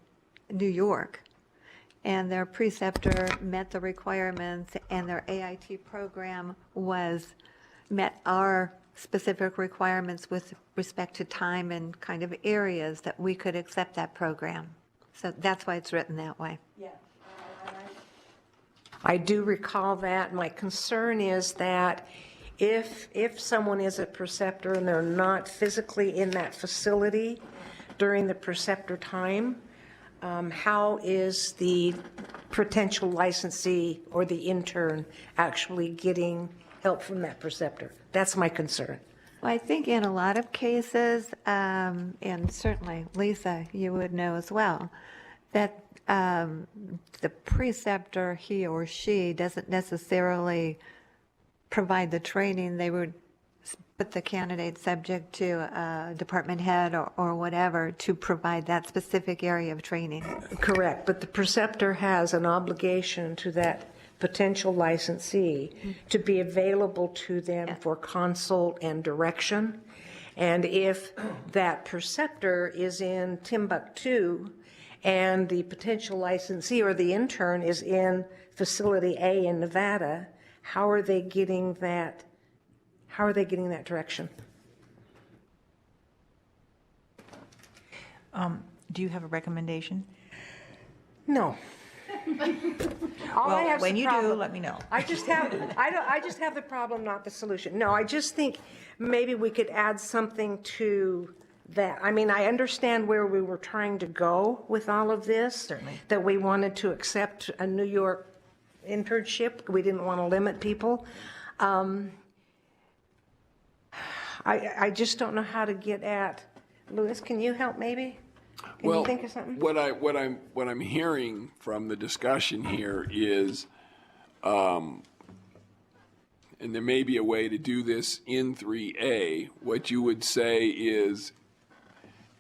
New York and their preceptor met the requirements and their AIT program met our specific requirements with respect to time and kind of areas, that we could accept that program. So that's why it's written that way. I do recall that. My concern is that if someone is a preceptor and they're not physically in that facility during the preceptor time, how is the potential licensee or the intern actually getting help from that preceptor? That's my concern. Well, I think in a lot of cases, and certainly Lisa, you would know as well, that the preceptor, he or she, doesn't necessarily provide the training. They would put the candidate subject to a department head or whatever to provide that specific area of training. Correct, but the preceptor has an obligation to that potential licensee to be available to them for consult and direction. And if that preceptor is in Timbuktu and the potential licensee or the intern is in facility A in Nevada, how are they getting that direction? Do you have a recommendation? No. All I Well, have is when the you do, problem. let me know. I just have the problem, not the solution. No, I just think maybe we could add something to that. I mean, I understand where we were trying to go with all of this. Certainly. That we wanted to accept a New York internship. We didn't want to limit people. I just don't know how to get at. Louis, can you help maybe? Can you think of something? What I'm hearing from the discussion here is, and there may be a way to do this in 3A, what you would say is,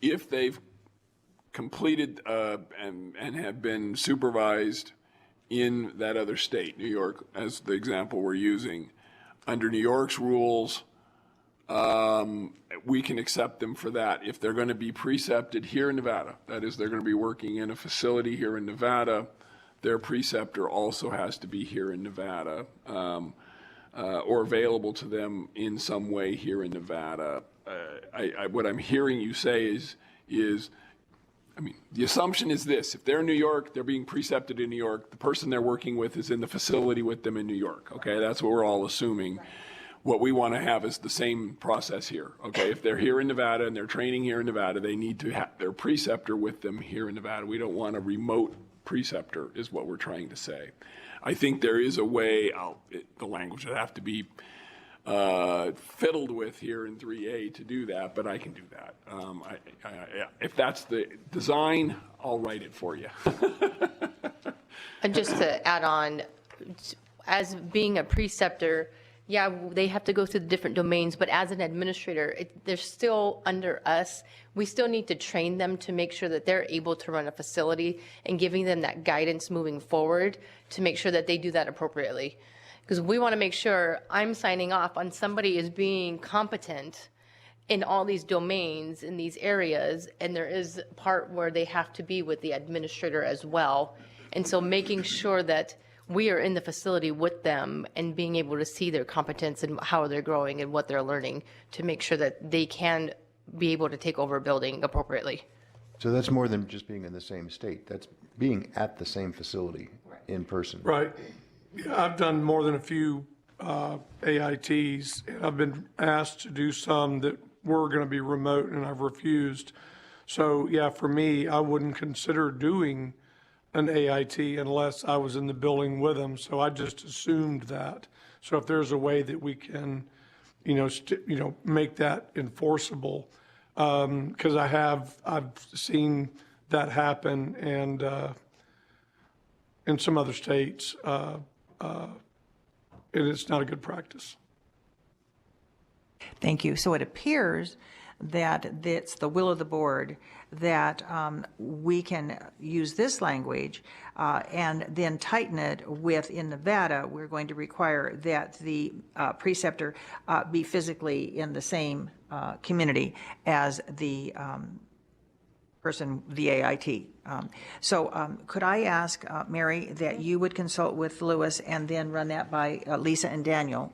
if they've completed and have been supervised in that other state, New York, as the example we're using, under New York's rules, we can accept them for that. If they're going to be precepted here in Nevada, that is, they're going to be working in a facility here in Nevada, their preceptor also has to be here in Nevada, or available to them in some way here in Nevada. What I'm hearing you say is, I mean, the assumption is this: if they're in New York, they're being precepted in New York, the person they're working with is in the facility with them in New York, okay? That's what we're all assuming. What we want to have is the same process here, okay? If they're here in Nevada and they're training here in Nevada, they need to have their preceptor with them here in Nevada. We don't want a remote preceptor, is what we're trying to say. I think there is a way, the language would have to be fiddled with here in 3A to do that, but I can do that. If that's the design, I'll write it for you. And just to add on, as being a preceptor, yeah, they have to go through the different domains, but as an administrator, they're still under us. We still need to train them to make sure that they're able to run a facility and giving them that guidance moving forward to make sure that they do that appropriately. Because we want to make sure I'm signing off on somebody is being competent in all these domains, in these areas, and there is part where they have to be with the administrator as well. And so making sure that we are in the facility with them and being able to see their competence and how they're growing and what they're learning to make sure that they can be able to take over a building appropriately. So that's more than just being in the same state. That's being at the same facility in person. Right. Yeah, I've done more than a few AITs, and I've been asked to do some that were going to be remote, and I've refused. So, yeah, for me, I wouldn't consider doing an AIT unless I was in the building with them. So I just assumed that. So if there's a way that we can, make that enforceable, because I've seen that happen, and in some other states, and it's not a good practice. Thank you. So it appears that it's the will of the board that we can use this language and then tighten it with, in Nevada, we're going to require that the preceptor be physically in the same community as the person, the AIT. So could I ask, Mary, that you would consult with Lewis and then run that by Lisa and Daniel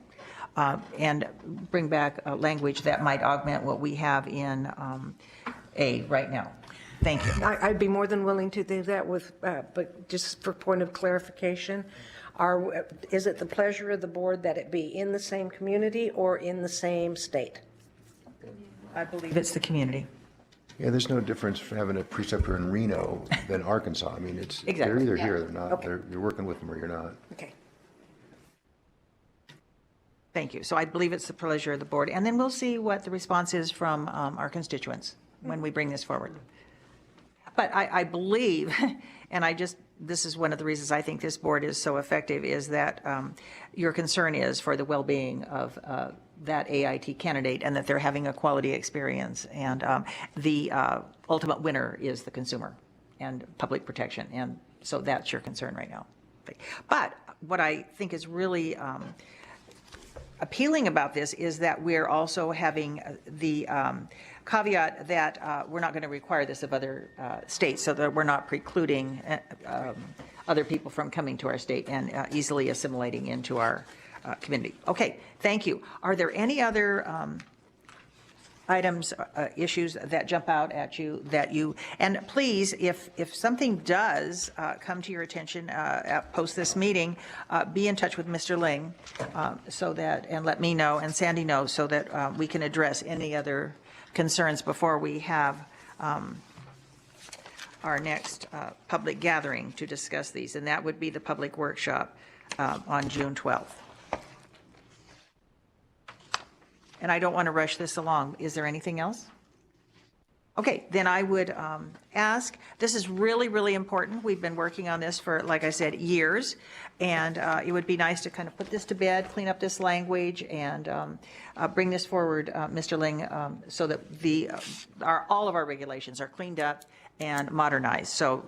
and bring back language that might augment what we have in A right now? Thank you. I'd be more than willing to do that with, but just for point of clarification, is it the pleasure of the board that it be in the same community or in the same state? I believe it's the community. Yeah, there's no difference for having a preceptor in Reno than Arkansas. I mean, it's, they're Exactly. either here, they're not, Okay. you're working with them or you're not. Okay. Thank you. So I believe it's the pleasure of the board. And then we'll see what the response is from our constituents when we bring this forward. But I believe, and this is one of the reasons I think this board is so effective, is that your concern is for the well-being of that AIT candidate and that they're having a quality experience. And the ultimate winner is the consumer and public protection. And so that's your concern right now. But what I think is really appealing about this is that we're also having the caveat that we're not going to require this of other states, so that we're not precluding other people from coming to our state and easily assimilating into our community. Okay, thank you. Are there any other items, issues that jump out at you and please, if something does come to your attention post this meeting, be in touch with Mr. Ling so that, and let me know and Sandy know so that we can address any other concerns before we have our next public gathering to discuss these, and that would be the public workshop on June 12th. And I don't want to rush this along. Is there anything else? Okay, then I would ask, this is really, really important. We've been working on this for, like I said, years, and it would be nice to kind of put this to bed, clean up this language, and bring this forward, Mr. Ling, so that all of our regulations are cleaned up and modernized. So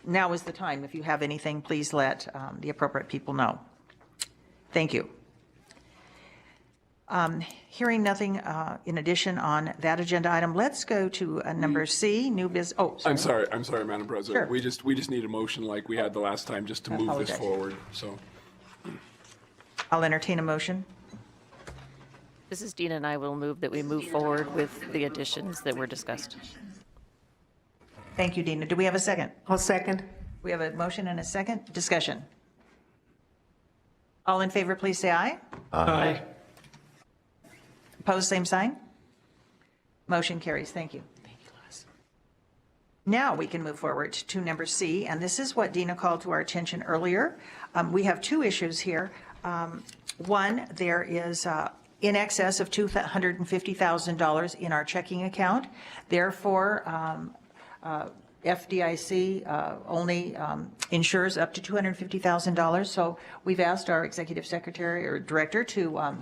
now is the time. If you have anything, please let the appropriate people know. Thank you. Hearing nothing in addition on that agenda item, let's go to number C, new business. Oh, sorry. I'm sorry, Madam President. Sure. We just need a motion like we had the last time just to move this apologize. forward, so. I'll entertain a motion. This is Dina, and I will move that we move forward with the additions that were discussed. Thank you, Dina. Do we have a second? I'll second. We have a motion and a second. Discussion. All in favor, please say aye. Aye. Opposed, same sign. Motion carries. Thank you. Now we can move forward to number C, and this is what Dina called to our attention earlier. We have two issues here. One, there is in excess of $250,000 in our checking account. Therefore, FDIC only insures up to $250,000. So we've asked our executive secretary or director to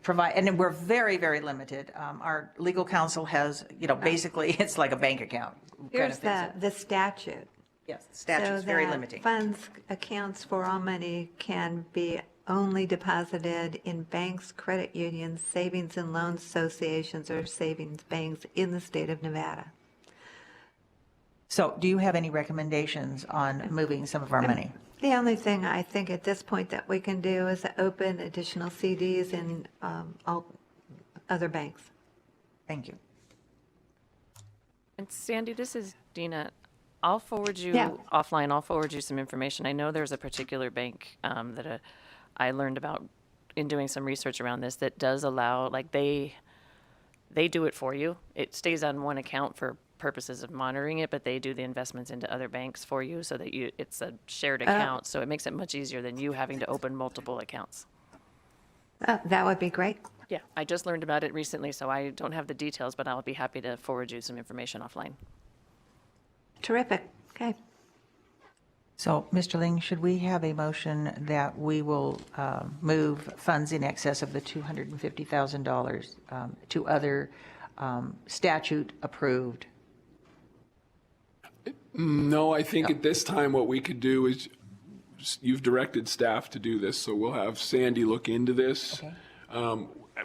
provide, and we're very, very limited. Our legal counsel has, basically it's like a bank account. Here's the statute. Yes, the statute's very So that limiting. funds, accounts for all money can be only deposited in banks, credit unions, savings and loan associations, or savings banks in the state of Nevada. So do you have any recommendations on moving some of our money? The only thing I think at this point that we can do is open additional CDs in all other banks. Thank you. And Sandy, this is Dina. I'll forward you Yeah. offline. I'll forward you some information. I know there's a particular bank that I learned about in doing some research around this that does allow, like they do it for you. It stays on one account for purposes of monitoring it, but they do the investments into other banks for you so that it's a shared account. So it makes it much easier than you having to open multiple accounts. That would be great. Yeah, I just learned about it recently, so I don't have the details, but I'll be happy to forward you some information offline. Terrific. Okay. So, Mr. Ling, should we have a motion that we will move funds in excess of the $250,000 to other statute-approved? No, I think at this time what we could do is, you've directed staff to do this, so we'll have Sandy look into this. Okay.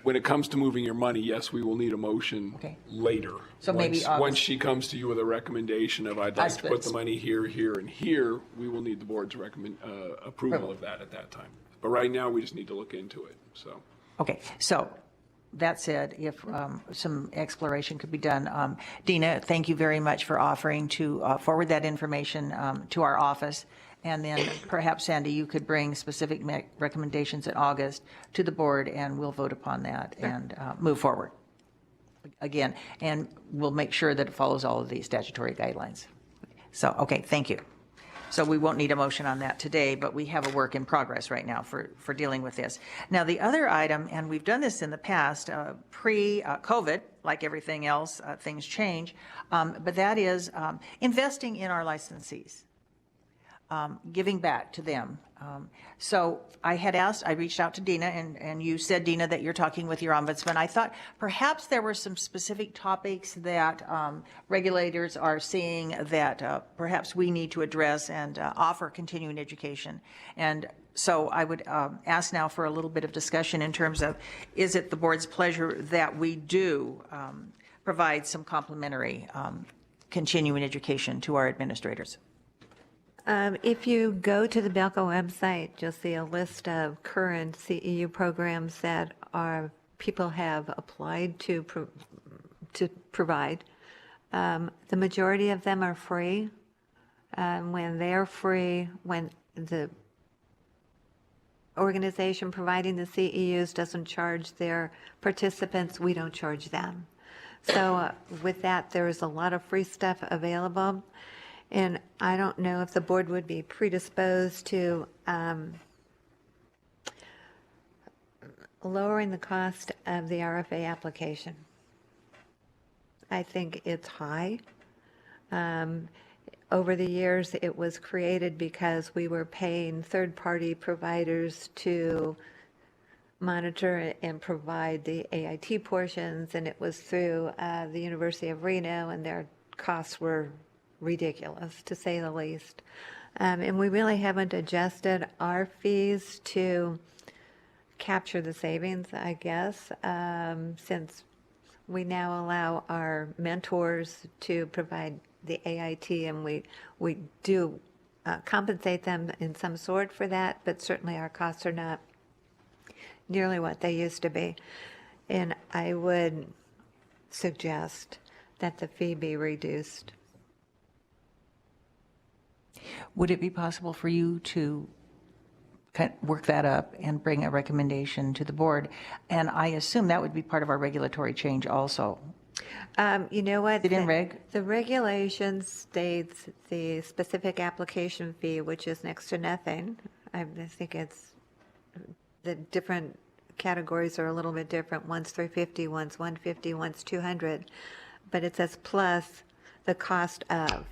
When it comes to moving your money, yes, we will need a motion Okay. later. So maybe Once August. she comes to you with a recommendation of, I'd like to put the money here, here, and here, we will need the board's approval of that at that time. But right now, we just need to look into it, so. Okay, so that said, if some exploration could be done. Dina, thank you very much for offering to forward that information to our office. And then perhaps, Sandy, you could bring specific recommendations in August to the board, and we'll vote upon that and move forward. Again, and we'll make sure that it follows all of the statutory guidelines. So, okay, thank you. So we won't need a motion on that today, but we have a work in progress right now for dealing with this. Now, the other item, and we've done this in the past, pre-COVID, like everything else, things change, but that is investing in our licensees. Giving back to them. So I reached out to Dina, and you said, Dina, that you're talking with your ombudsman. I thought perhaps there were some specific topics that regulators are seeing that perhaps we need to address and offer continuing education. And so I would ask now for a little bit of discussion in terms of, is it the board's pleasure that we do provide some complimentary continuing education to our administrators? If you go to the Belco website, you'll see a list of current CEU programs that people have applied to provide. The majority of them are free. When they're free, when the organization providing the CEUs doesn't charge their participants, we don't charge them. So with that, there is a lot of free stuff available. And I don't know if the board would be predisposed to lowering the cost of the RFA application. I think it's high. Over the years, it was created because we were paying third-party providers to monitor and provide the AIT portions, and it was through the University of Reno, and their costs were ridiculous, to say the least. And we really haven't adjusted our fees to capture the savings, I guess, since we now allow our mentors to provide the AIT, and we do compensate them in some sort for that, but certainly our costs are not nearly what they used to be. And I would suggest that the fee be reduced. Would it be possible for you to work that up and bring a recommendation to the board? And I assume that would be part of our regulatory change also. You know what? Is it in reg? The regulation states the specific application fee, which is next to nothing. I think it's, the different categories are a little bit different. One's $350, one's $150, one's $200. But it says plus the cost of.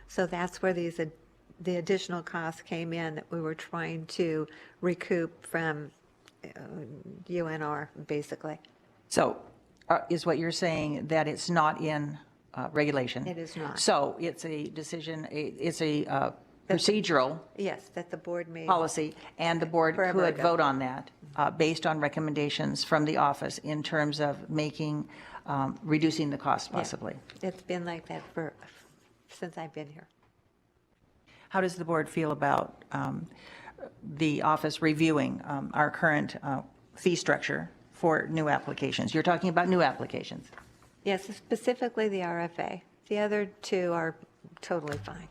So that's where the additional costs came in that we were trying to recoup from UNR, basically. So is what you're saying that it's not in regulation? It is not. So it's a decision, it's a procedural Yes, that the board made. policy, and the board Forever could ago. vote on that based on recommendations from the office in terms of making, reducing the cost Yeah. possibly. It's been like that since I've been here. How does the board feel about the office reviewing our current fee structure for new applications? You're talking about new applications. Yes, specifically the RFA. The other two are totally fine.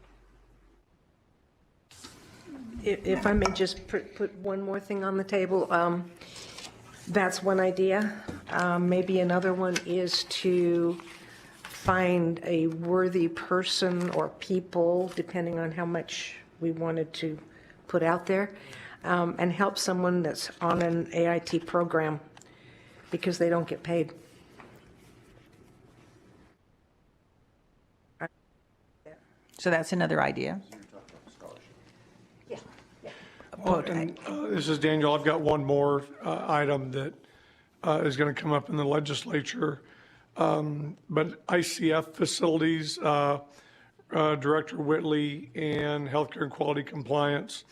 If I may just put one more thing on the table, that's one idea. Maybe another one is to find a worthy person or people, depending on how much we wanted to put out there, and help someone that's on an AIT program because they don't get paid. So that's another idea. This is Daniel. I've got one more item that is going to come up in the legislature. But ICF facilities, Director Whitley and Healthcare and Quality Compliance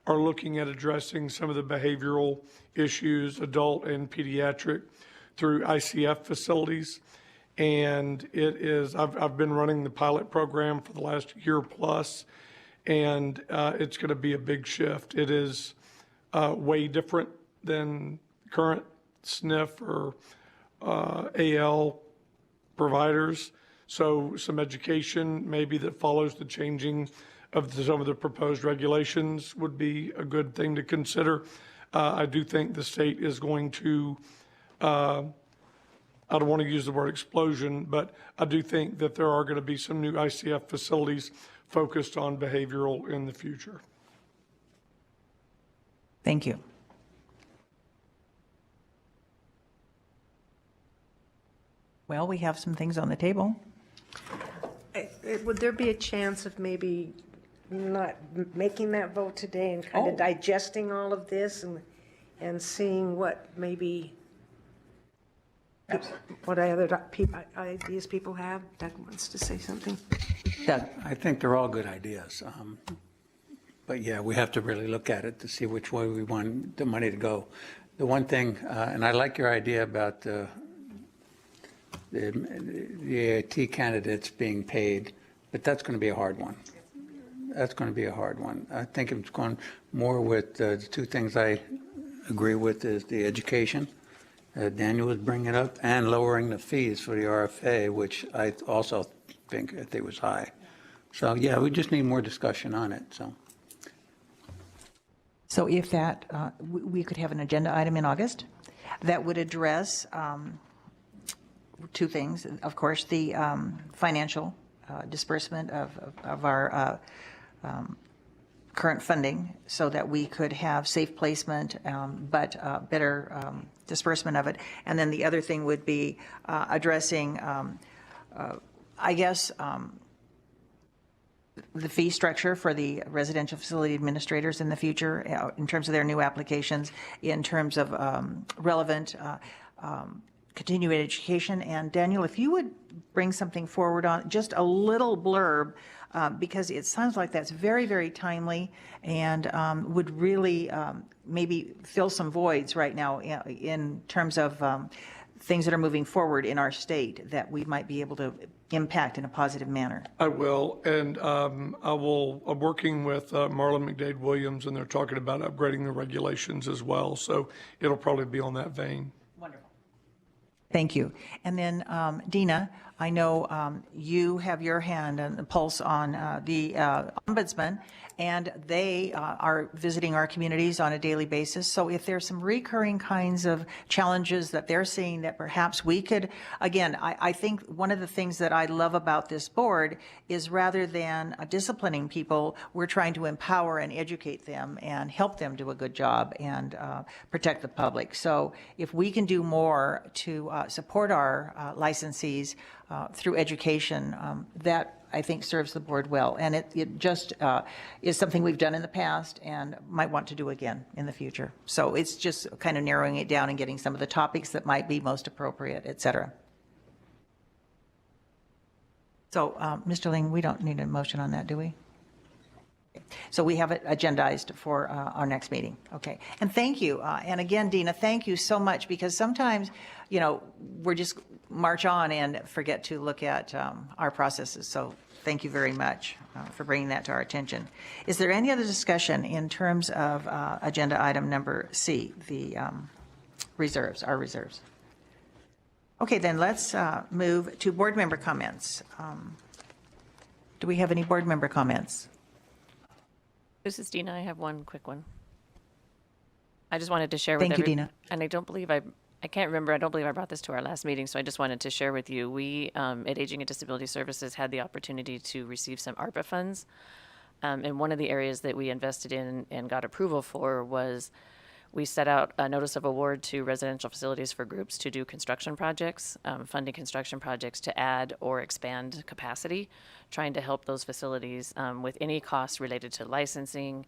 are looking at addressing some of the behavioral issues, adult and pediatric, through ICF facilities. And it is, I've been running the pilot program for the last year plus, and it's going to be a big shift. It is way different than current SNF or AL providers. So some education maybe that follows the changing of some of the proposed regulations would be a good thing to consider. I do think the state is going to, I don't want to use the word explosion, but I do think that there are going to be some new ICF facilities focused on behavioral in the future. Thank you. Well, we have some things on the table. Would there be a chance of maybe not making that vote today and kind Oh. of digesting all of this and seeing what maybe, what other ideas people have? Doug wants to say something. Doug? I think they're all good ideas. But yeah, we have to really look at it to see which way we want the money to go. The one thing, and I like your idea about the AIT candidates being paid, but that's going to be a hard one. That's going to be a hard one. I think it's going more with the two things I agree with is the education. Daniel was bringing up, and lowering the fees for the RFA, which I also think was high. So yeah, we just need more discussion on it. So if that, we could have an agenda item in August that would address two things. Of course, the financial disbursement of our current funding so that we could have safe placement, but better disbursement of it. And then the other thing would be addressing, I guess, the fee structure for the residential facility administrators in the future in terms of their new applications, in terms of relevant continuing education. And Daniel, if you would bring something forward on just a little blurb, because it sounds like that's very, very timely and would really maybe fill some voids right now in terms of things that are moving forward in our state that we might be able to impact in a positive manner. I will, and I'm working with Marlon McDade Williams, and they're talking about upgrading the regulations as well. So it'll probably be on that vein. Wonderful. Thank you. And then Dina, I know you have your hand and the pulse on the ombudsman, and they are visiting our communities on a daily basis. So if there's some recurring kinds of challenges that they're seeing that perhaps we could, again, I think one of the things that I love about this board is rather than disciplining people, we're trying to empower and educate them and help them do a good job and protect the public. So if we can do more to support our licensees through education, that I think serves the board well. And it just is something we've done in the past and might want to do again in the future. So it's just kind of narrowing it down and getting some of the topics that might be most appropriate, et cetera. So, Mr. Ling, we don't need a motion on that, do we? So we have it agendized for our next meeting. Okay. And thank you. And again, Dina, thank you so much, because sometimes, you know, we're just march on and forget to look at our processes. So thank you very much for bringing that to our attention. Is there any other discussion in terms of agenda item number C, the reserves, our reserves? Okay, then let's move to board member comments. Do we have any board member comments? This is Dina. I have one quick one. I just wanted to share with Thank you, Dina. And I don't believe I can't remember, I don't believe I brought this to our last meeting, so I just wanted to share with you. We, at Aging and Disability Services, had the opportunity to receive some ARPA funds. And one of the areas that we invested in and got approval for was we set out a notice of award to residential facilities for groups to do construction projects, funding construction projects to add or expand capacity, trying to help those facilities with any costs related to licensing,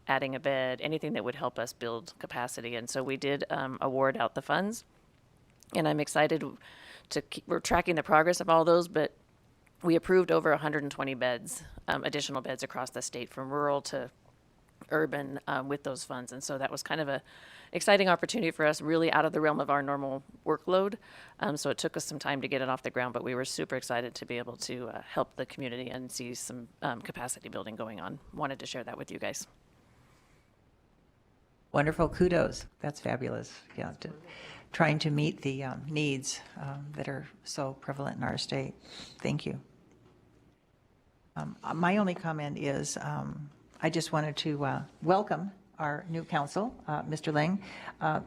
adding a bed, anything that would help us build capacity. And so we did award out the funds. And I'm excited to we're tracking the progress of all those, but we approved over 120 beds, additional beds across the state, from rural to urban, with those funds. And so that was kind of a exciting opportunity for us, really out of the realm of our normal workload. So it took us some time to get it off the ground, but we were super excited to be able to help the community and see some capacity building going on. Wanted to share that with you guys. Wonderful. Kudos. That's fabulous. Yeah, trying to meet the needs that are so prevalent in our state. Thank you. My only comment is I just wanted to welcome our new counsel, Mr. Lang.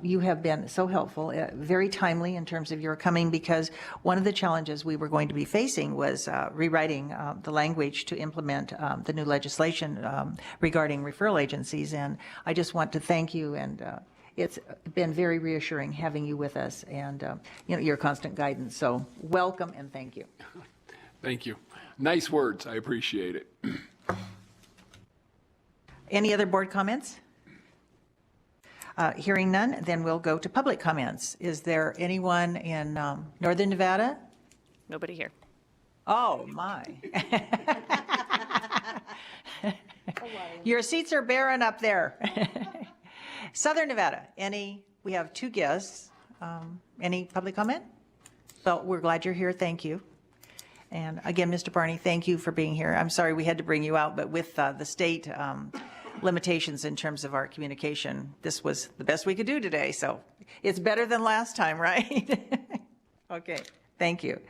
You have been so helpful, very timely in terms of your coming, because one of the challenges we were going to be facing was rewriting the language to implement the new legislation regarding referral agencies. And I just want to thank you, and it's been very reassuring having you with us, and you know, your constant guidance. So welcome and thank you. Thank you. Nice words. I appreciate it. Any other board comments? Hearing none, then we'll go to public comments. Is there anyone in Northern Nevada? Nobody here. Oh, my. Your seats are barren up there. Southern Nevada, we have two guests. Any public comment? Well, we're glad you're here. Thank you. And again, Mr. Barney, thank you for being here. I'm sorry we had to bring you out, but with the state limitations in terms of our communication, this was the best we could do today. So it's better than last time, right? Okay, thank you.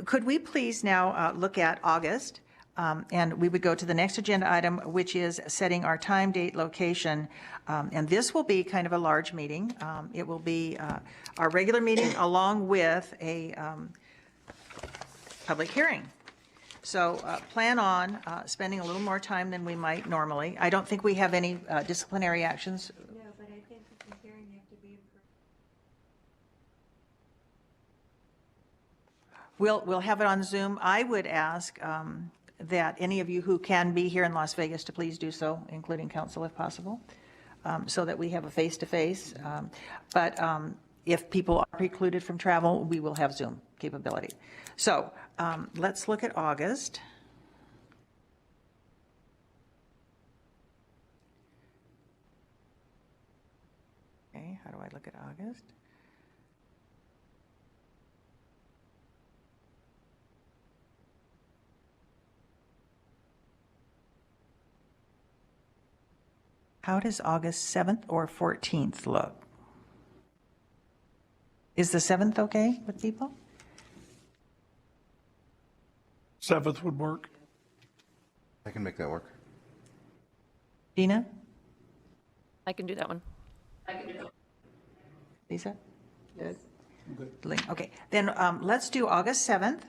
Could we please now look at August? And we would go to the next agenda item, which is setting our time, date, location. And this will be kind of a large meeting. It will be our regular meeting along with a public hearing. So plan on spending a little more time than we might normally. I don't think we have any disciplinary actions. No, but I think the hearing have to be approved. We'll have it on Zoom. I would ask that any of you who can be here in Las Vegas to please do so, including council if possible, so that we have a face-to-face. But if people are precluded from travel, we will have Zoom capability. So let's look at August. Okay, how do I look at August? How does August 7th or 14th look? Is the 7th okay with people? 7th would work. I can make that work. Dina? I can do that one. Lisa? Good. Okay, then let's do August 7th.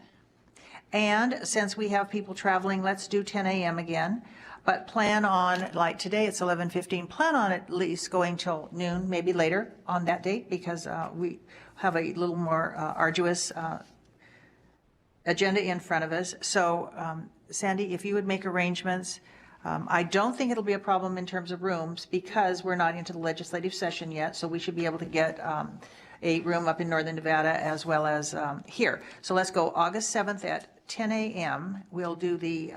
And since we have people traveling, let's do 10 a.m. again. But plan on, like today it's 11:15, plan on at least going till noon, maybe later on that date, because we have a little more arduous agenda in front of us. So Sandy, if you would make arrangements, I don't think it'll be a problem in terms of rooms because we're not into the legislative session yet, so we should be able to get a room up in Northern Nevada as well as here. So let's go August 7th at 10 a.m. We'll do the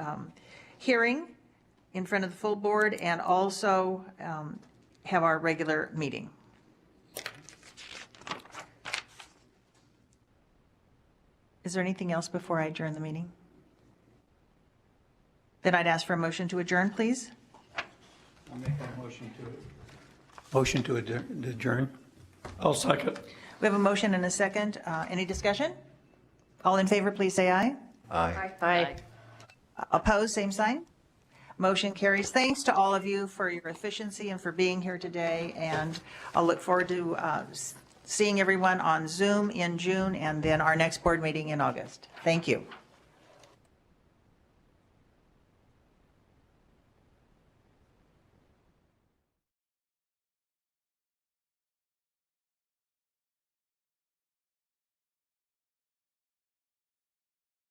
hearing, in front of the full board and also have our regular meeting. Is there anything else before I adjourn the meeting? Then I'd ask for a motion to adjourn, please. I'll make that motion to adjourn. I'll second. We have a motion and a second. Any discussion? All in favor, please say aye. Aye. Aye. Opposed, same sign. Motion carries. Thanks to all of you for your efficiency and for being here today. And I'll look forward to seeing everyone on Zoom in June and then our next board meeting in August. Thank you.